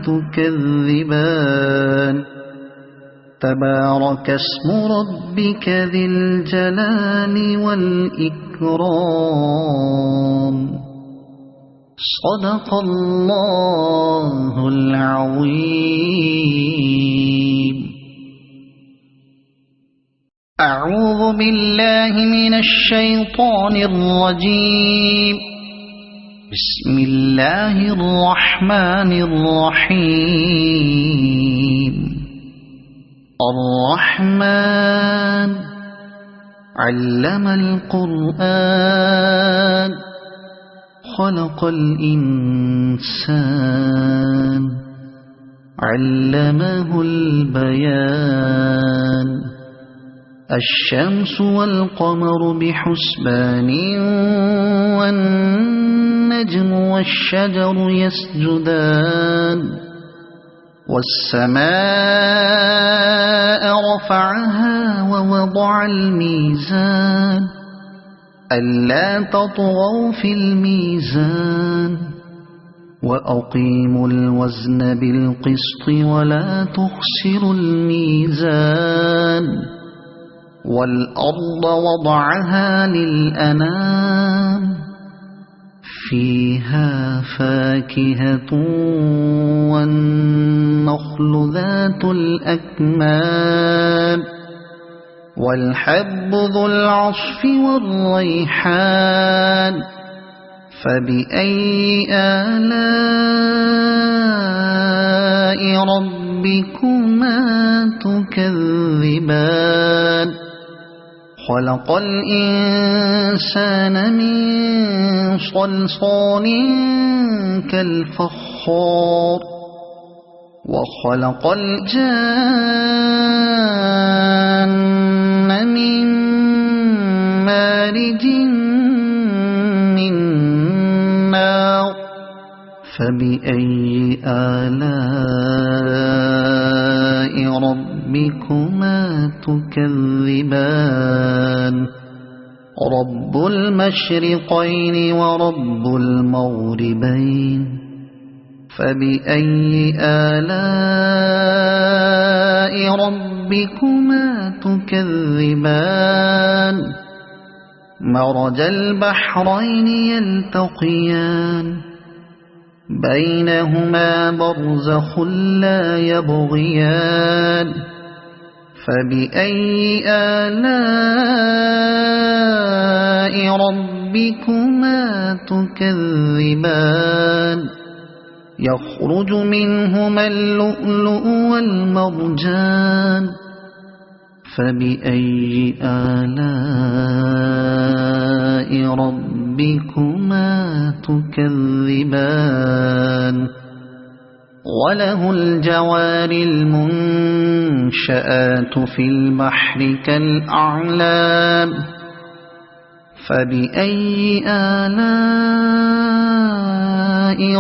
تكذبان تبارك اسم ربك ذي الجلال والإكرام صدق الله العظيم أعوذ بالله من الشيطان الرجيم بسم الله الرحمن الرحيم الرحمن علم القرآن خلق الإنسان علمه البيان الشمس والقمر بحسبان والنجم والشجر يسجدان والسماء رفعها ووضع الميزان ألا تطغوا في الميزان وأقيموا الوزن بالقسط ولا تخسروا الميزان والأرض وضعها للأنام فيها فاكهة والنخل ذات الأكمام والحب ذو العصف والريحان فبأي آلاء ربكما تكذبان وخلق الإنسان من صلصال كالفخار وخلق الجان من مارج من نار فبأي آلاء ربكما تكذبان رب المشرقين ورب المغربين فبأي آلاء ربكما تكذبان مرج البحرين يلتقيان بينهما برزخ لا يبغيان فبأي آلاء ربكما تكذبان يخرج منهما اللؤلؤ والمرجان فبأي آلاء ربكما تكذبان وله الجوار المنشآت في البحر كالأعلام فبأي آلاء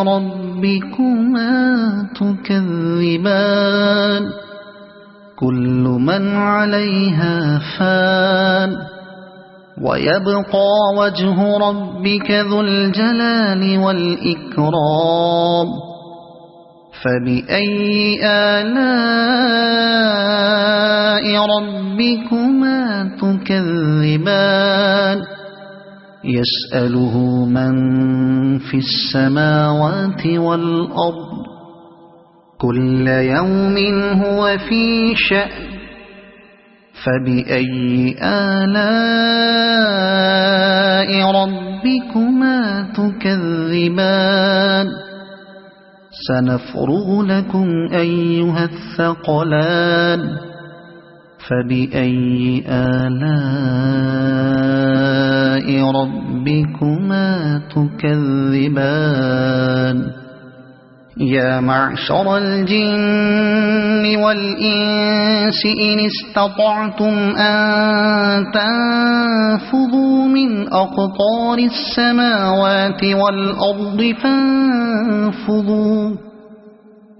ربكما تكذبان كل من عليها فان ويبقى وجه ربك ذو الجلال والإكرام فبأي آلاء ربكما تكذبان يسأله من في السماوات والأرض كل يوم هو في شأن فبأي آلاء ربكما تكذبان سنفرغ لكم أيها الثقلان فبأي آلاء ربكما تكذبان يا معشر الجن والإنس إن استطعتم أن تنفذوا من أقطار السماوات والأرض فانفذوا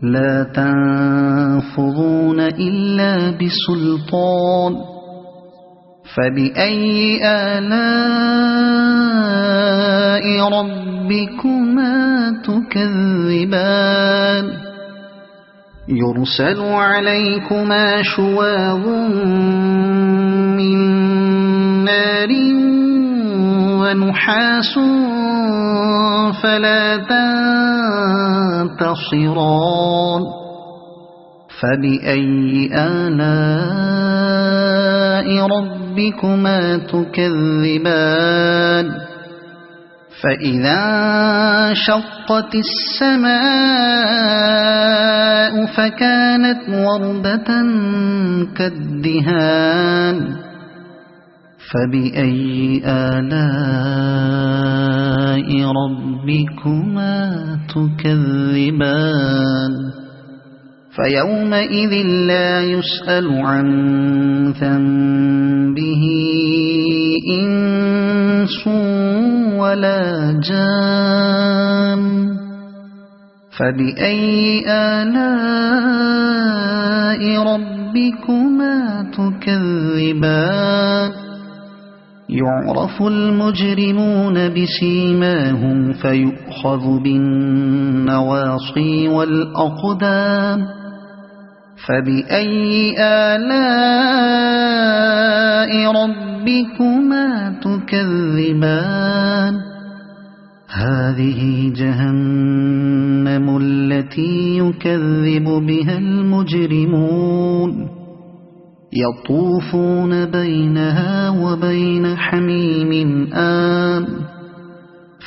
لا تنفذون إلا بسلطان فبأي آلاء ربكما تكذبان يرسل عليكما شواظ من نار ونحاس فلا تنتصران فبأي آلاء ربكما تكذبان فإذا انشقت السماء فكانت وردة كالدهان فبأي آلاء ربكما تكذبان فيومئذ لا يسأل عن ذنبه إنس ولا جان فبأي آلاء ربكما تكذبان يعرف المجرمون بسيماهم فيؤخذ بالنواصي والأقدام فبأي آلاء ربكما تكذبان هذه جهنم التي يكذب بها المجرمون يطوفون بينها وبين حميم آن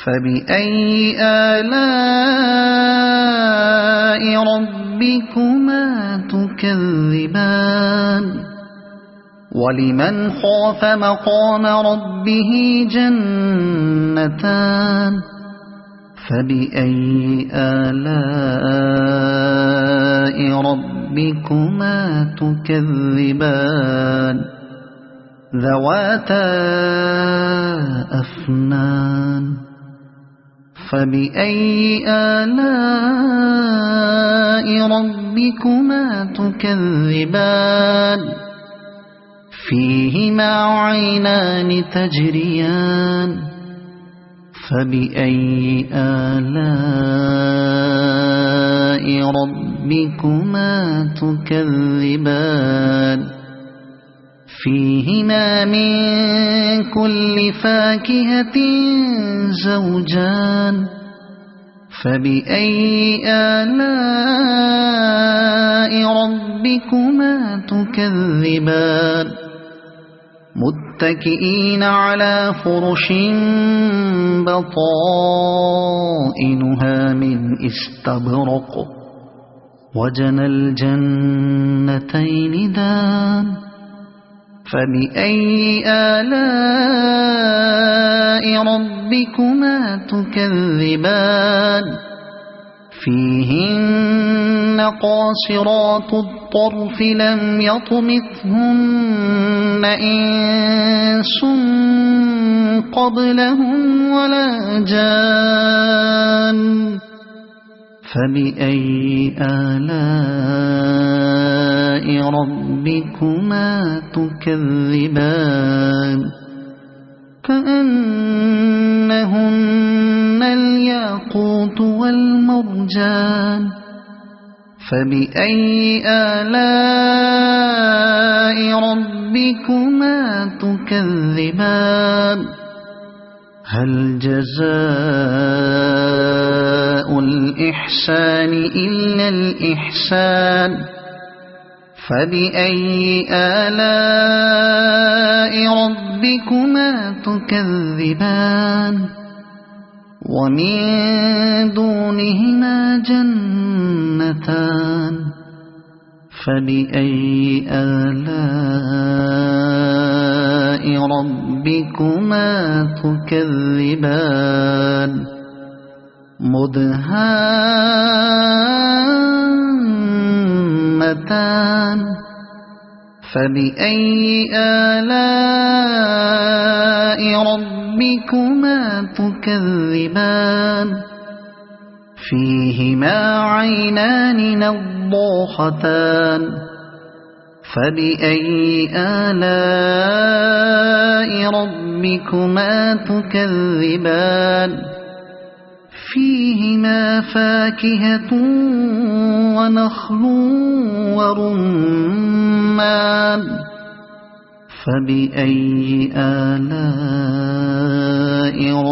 فبأي آلاء ربكما تكذبان ولمن خاف مقام ربه جنتان فبأي آلاء ربكما تكذبان ذواتا أفنان فبأي آلاء ربكما تكذبان فيهما عينان تجريان فبأي آلاء ربكما تكذبان فيهما من كل فاكهة زوجان فبأي آلاء ربكما تكذبان متكئين على فرش بطائنها من استبرق وجنى الجنتين دان فبأي آلاء ربكما تكذبان فيهن قاصرات الطرف لم يطمثهن إنس قبلهم ولا جان فبأي آلاء ربكما تكذبان كأنهن الياقوت والمرجان فبأي آلاء ربكما تكذبان هل جزاء الإحسان إلا الإحسان فبأي آلاء ربكما تكذبان ومن دونهما جنتان فبأي آلاء ربكما تكذبان مدهامتان فبأي آلاء ربكما تكذبان فيهما عينان نضاختان فبأي آلاء ربكما تكذبان فيهما فاكهة ونخل ورمان فبأي آلاء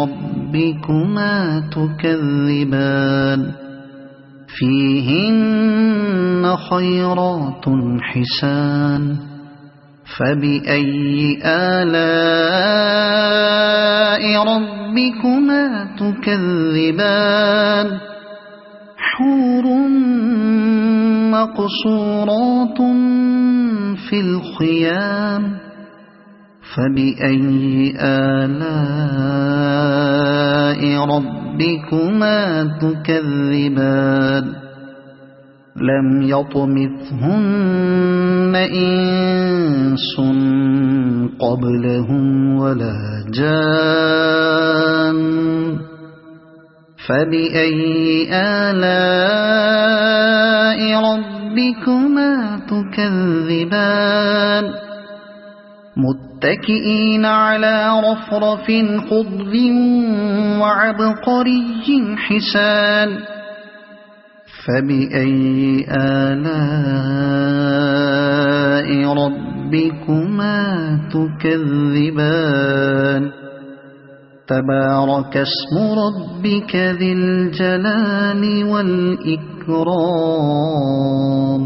ربكما تكذبان فيهن خيرات حسان فبأي آلاء ربكما تكذبان حور مقصورات في الخيام فبأي آلاء ربكما تكذبان لم يطمثهن إنس قبلهم ولا جان فبأي آلاء ربكما تكذبان متكئين على رفرف خضر وعبقري حسان فبأي آلاء ربكما تكذبان تبارك اسم ربك ذي الجلال والإكرام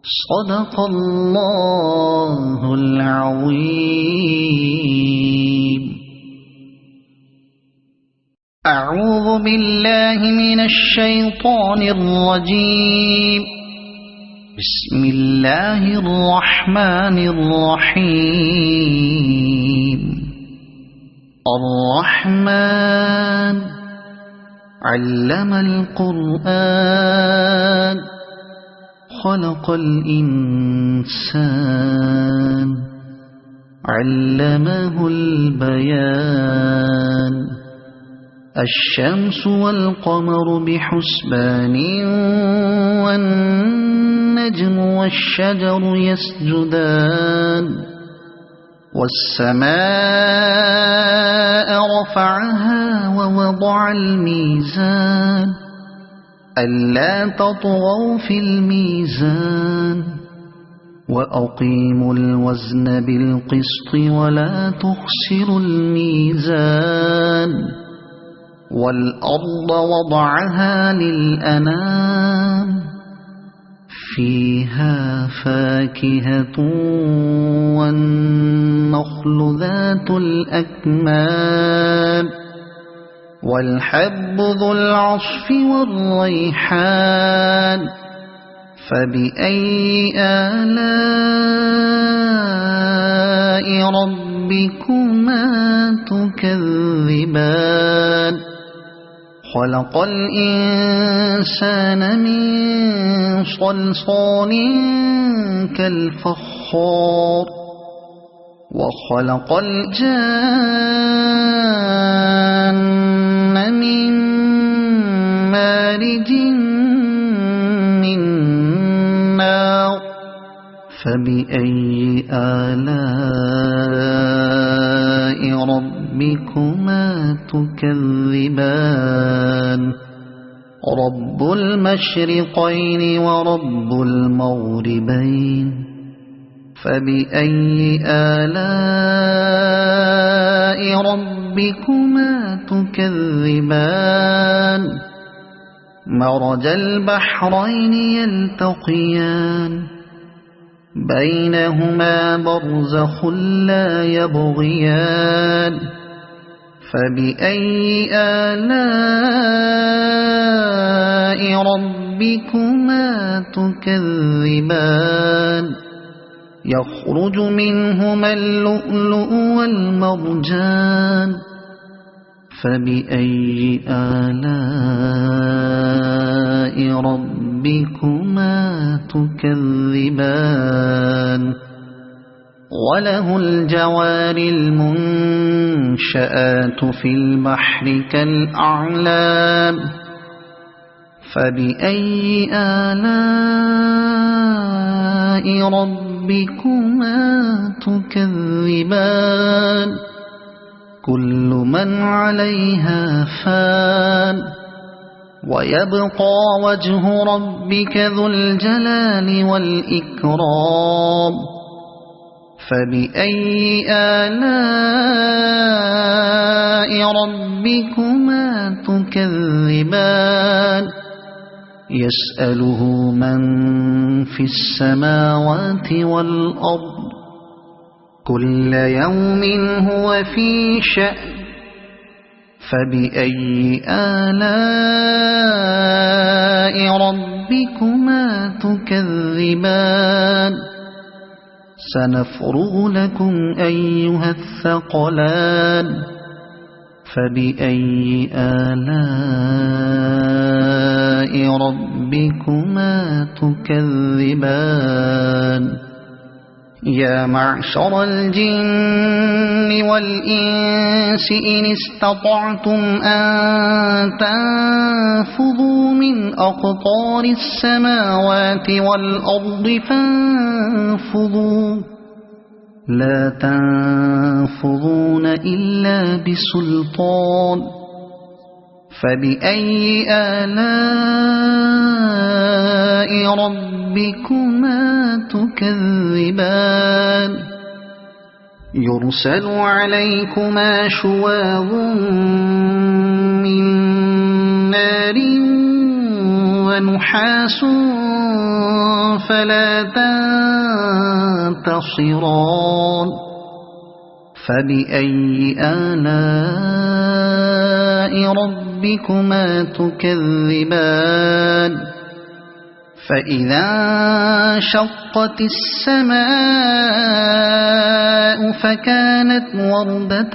صدق الله العظيم. أعوذ بالله من الشيطان الرجيم. بسم الله الرحمن الرحيم الرحمن علم القرآن خلق الإنسان علمه البيان الشمس والقمر بحسبان والنجم والشجر يسجدان والسماء رفعها ووضع الميزان ألا تطغوا في الميزان وأقيموا الوزن بالقسط ولا تخسروا الميزان والأرض وضعها للأنام فيها فاكهة والنخل ذات الأكمام والحب ذو العصف والريحان فبأي آلاء ربكما تكذبان خلق الإنسان من صلصال كالفخار وخلق الجان من مارج من نار فبأي آلاء ربكما تكذبان رب المشرقين ورب المغربين فبأي آلاء ربكما تكذبان مرج البحرين يلتقيان بينهما برزخ لا يبغيان فبأي آلاء ربكما تكذبان يخرج منهما اللؤلؤ والمرجان فبأي آلاء ربكما تكذبان وله الجوار المنشآت في البحر كالأعلام فبأي آلاء ربكما تكذبان كل من عليها فان ويبقى وجه ربك ذو الجلال والإكرام فبأي آلاء ربكما تكذبان يسأله من في السماوات والأرض كل يوم هو في شأن فبأي آلاء ربكما تكذبان سنفرغ لكم أيها الثقلان فبأي آلاء ربكما تكذبان يا معشر الجن والإنس إن استطعتم أن تنفذوا من أقطار السماوات والأرض فانفذوا لا تنفذون إلا بسلطان فبأي آلاء ربكما تكذبان يرسل عليكما شواظ من نار ونحاس فلا تنتصران فبأي آلاء ربكما تكذبان فإذا انشقت السماء فكانت وردة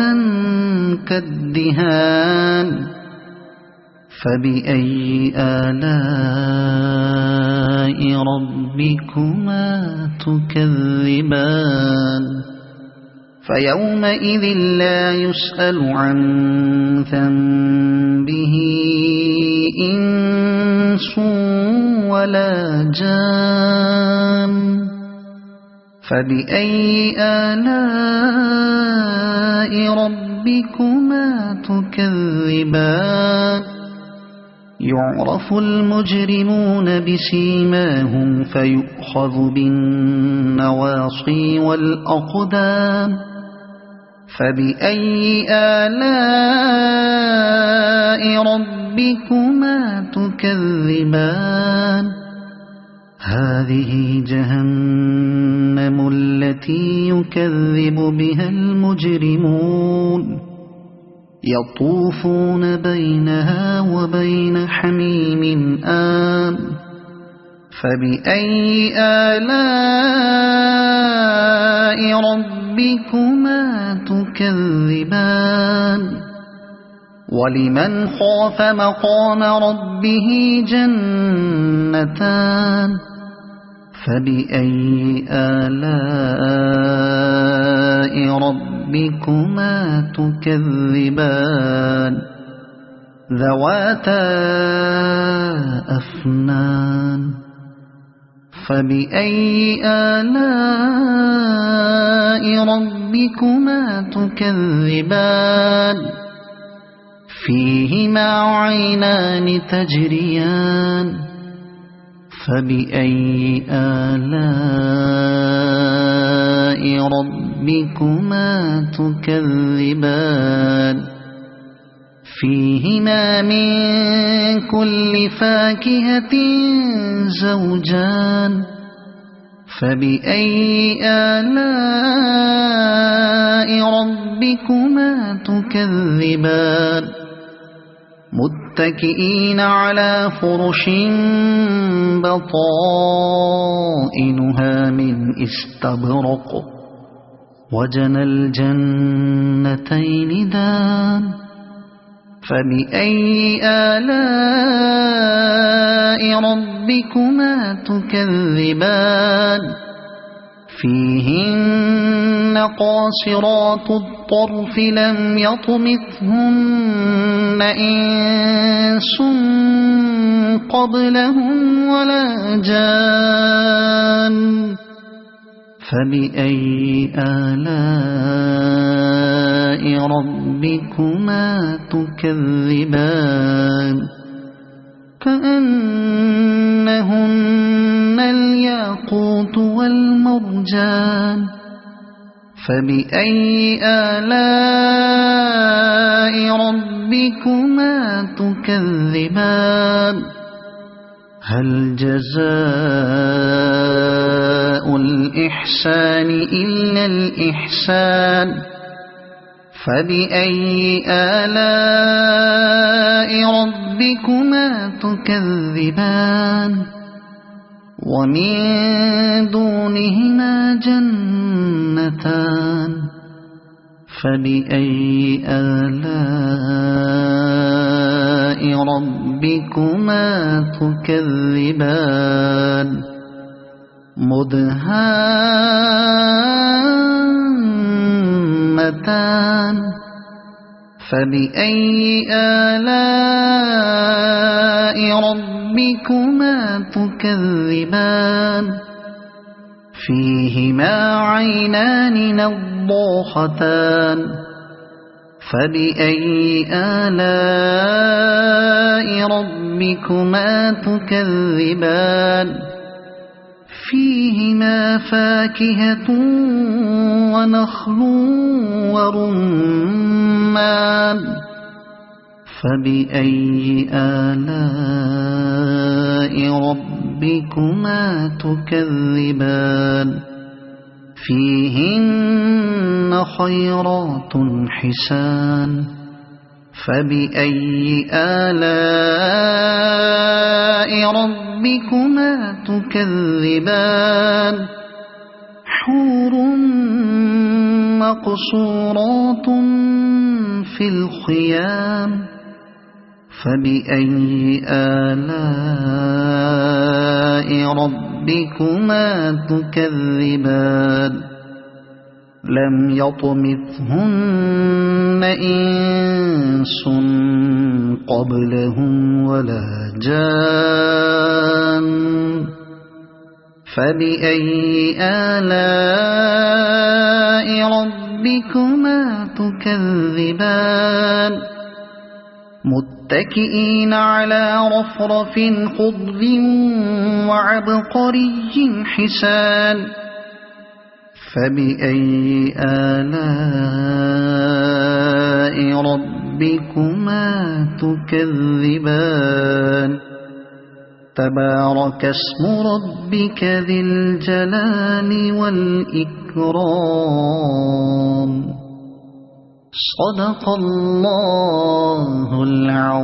كالدهان فبأي آلاء ربكما تكذبان فيومئذ لا يسأل عن ذنبه إنس ولا جان فبأي آلاء ربكما تكذبان يعرف المجرمون بسيماهم فيؤخذ بالنواصي والأقدام فبأي آلاء ربكما تكذبان هذه جهنم التي يكذب بها المجرمون يطوفون بينها وبين حميم آن فبأي آلاء ربكما تكذبان ولمن خاف مقام ربه جنتان فبأي آلاء ربكما تكذبان ذواتا أفنان فبأي آلاء ربكما تكذبان فيهما عينان تجريان فبأي آلاء ربكما تكذبان فيهما من كل فاكهة زوجان فبأي آلاء ربكما تكذبان متكئين على فرش بطائنها من استبرق وجنى الجنتين دان فبأي آلاء ربكما تكذبان فيهن قاصرات الطرف لم يطمثهن إنس قبلهم ولا جان فبأي آلاء ربكما تكذبان كأنهن الياقوت والمرجان فبأي آلاء ربكما تكذبان هل جزاء الإحسان إلا الإحسان فبأي آلاء ربكما تكذبان ومن دونهما جنتان فبأي آلاء ربكما تكذبان مدهامتان فبأي آلاء ربكما تكذبان فيهما عينان نضاختان فبأي آلاء ربكما تكذبان فيهما فاكهة ونخل ورمان فبأي آلاء ربكما تكذبان فيهن خيرات حسان فبأي آلاء ربكما تكذبان حور مقصورات في الخيام فبأي آلاء ربكما تكذبان لم يطمثهن إنس قبلهم ولا جان فبأي آلاء ربكما تكذبان متكئين على رفرف خضر وعبقري حسان فبأي آلاء ربكما تكذبان تبارك اسم ربك ذي الجلال والإكرام صدق الله العظيم.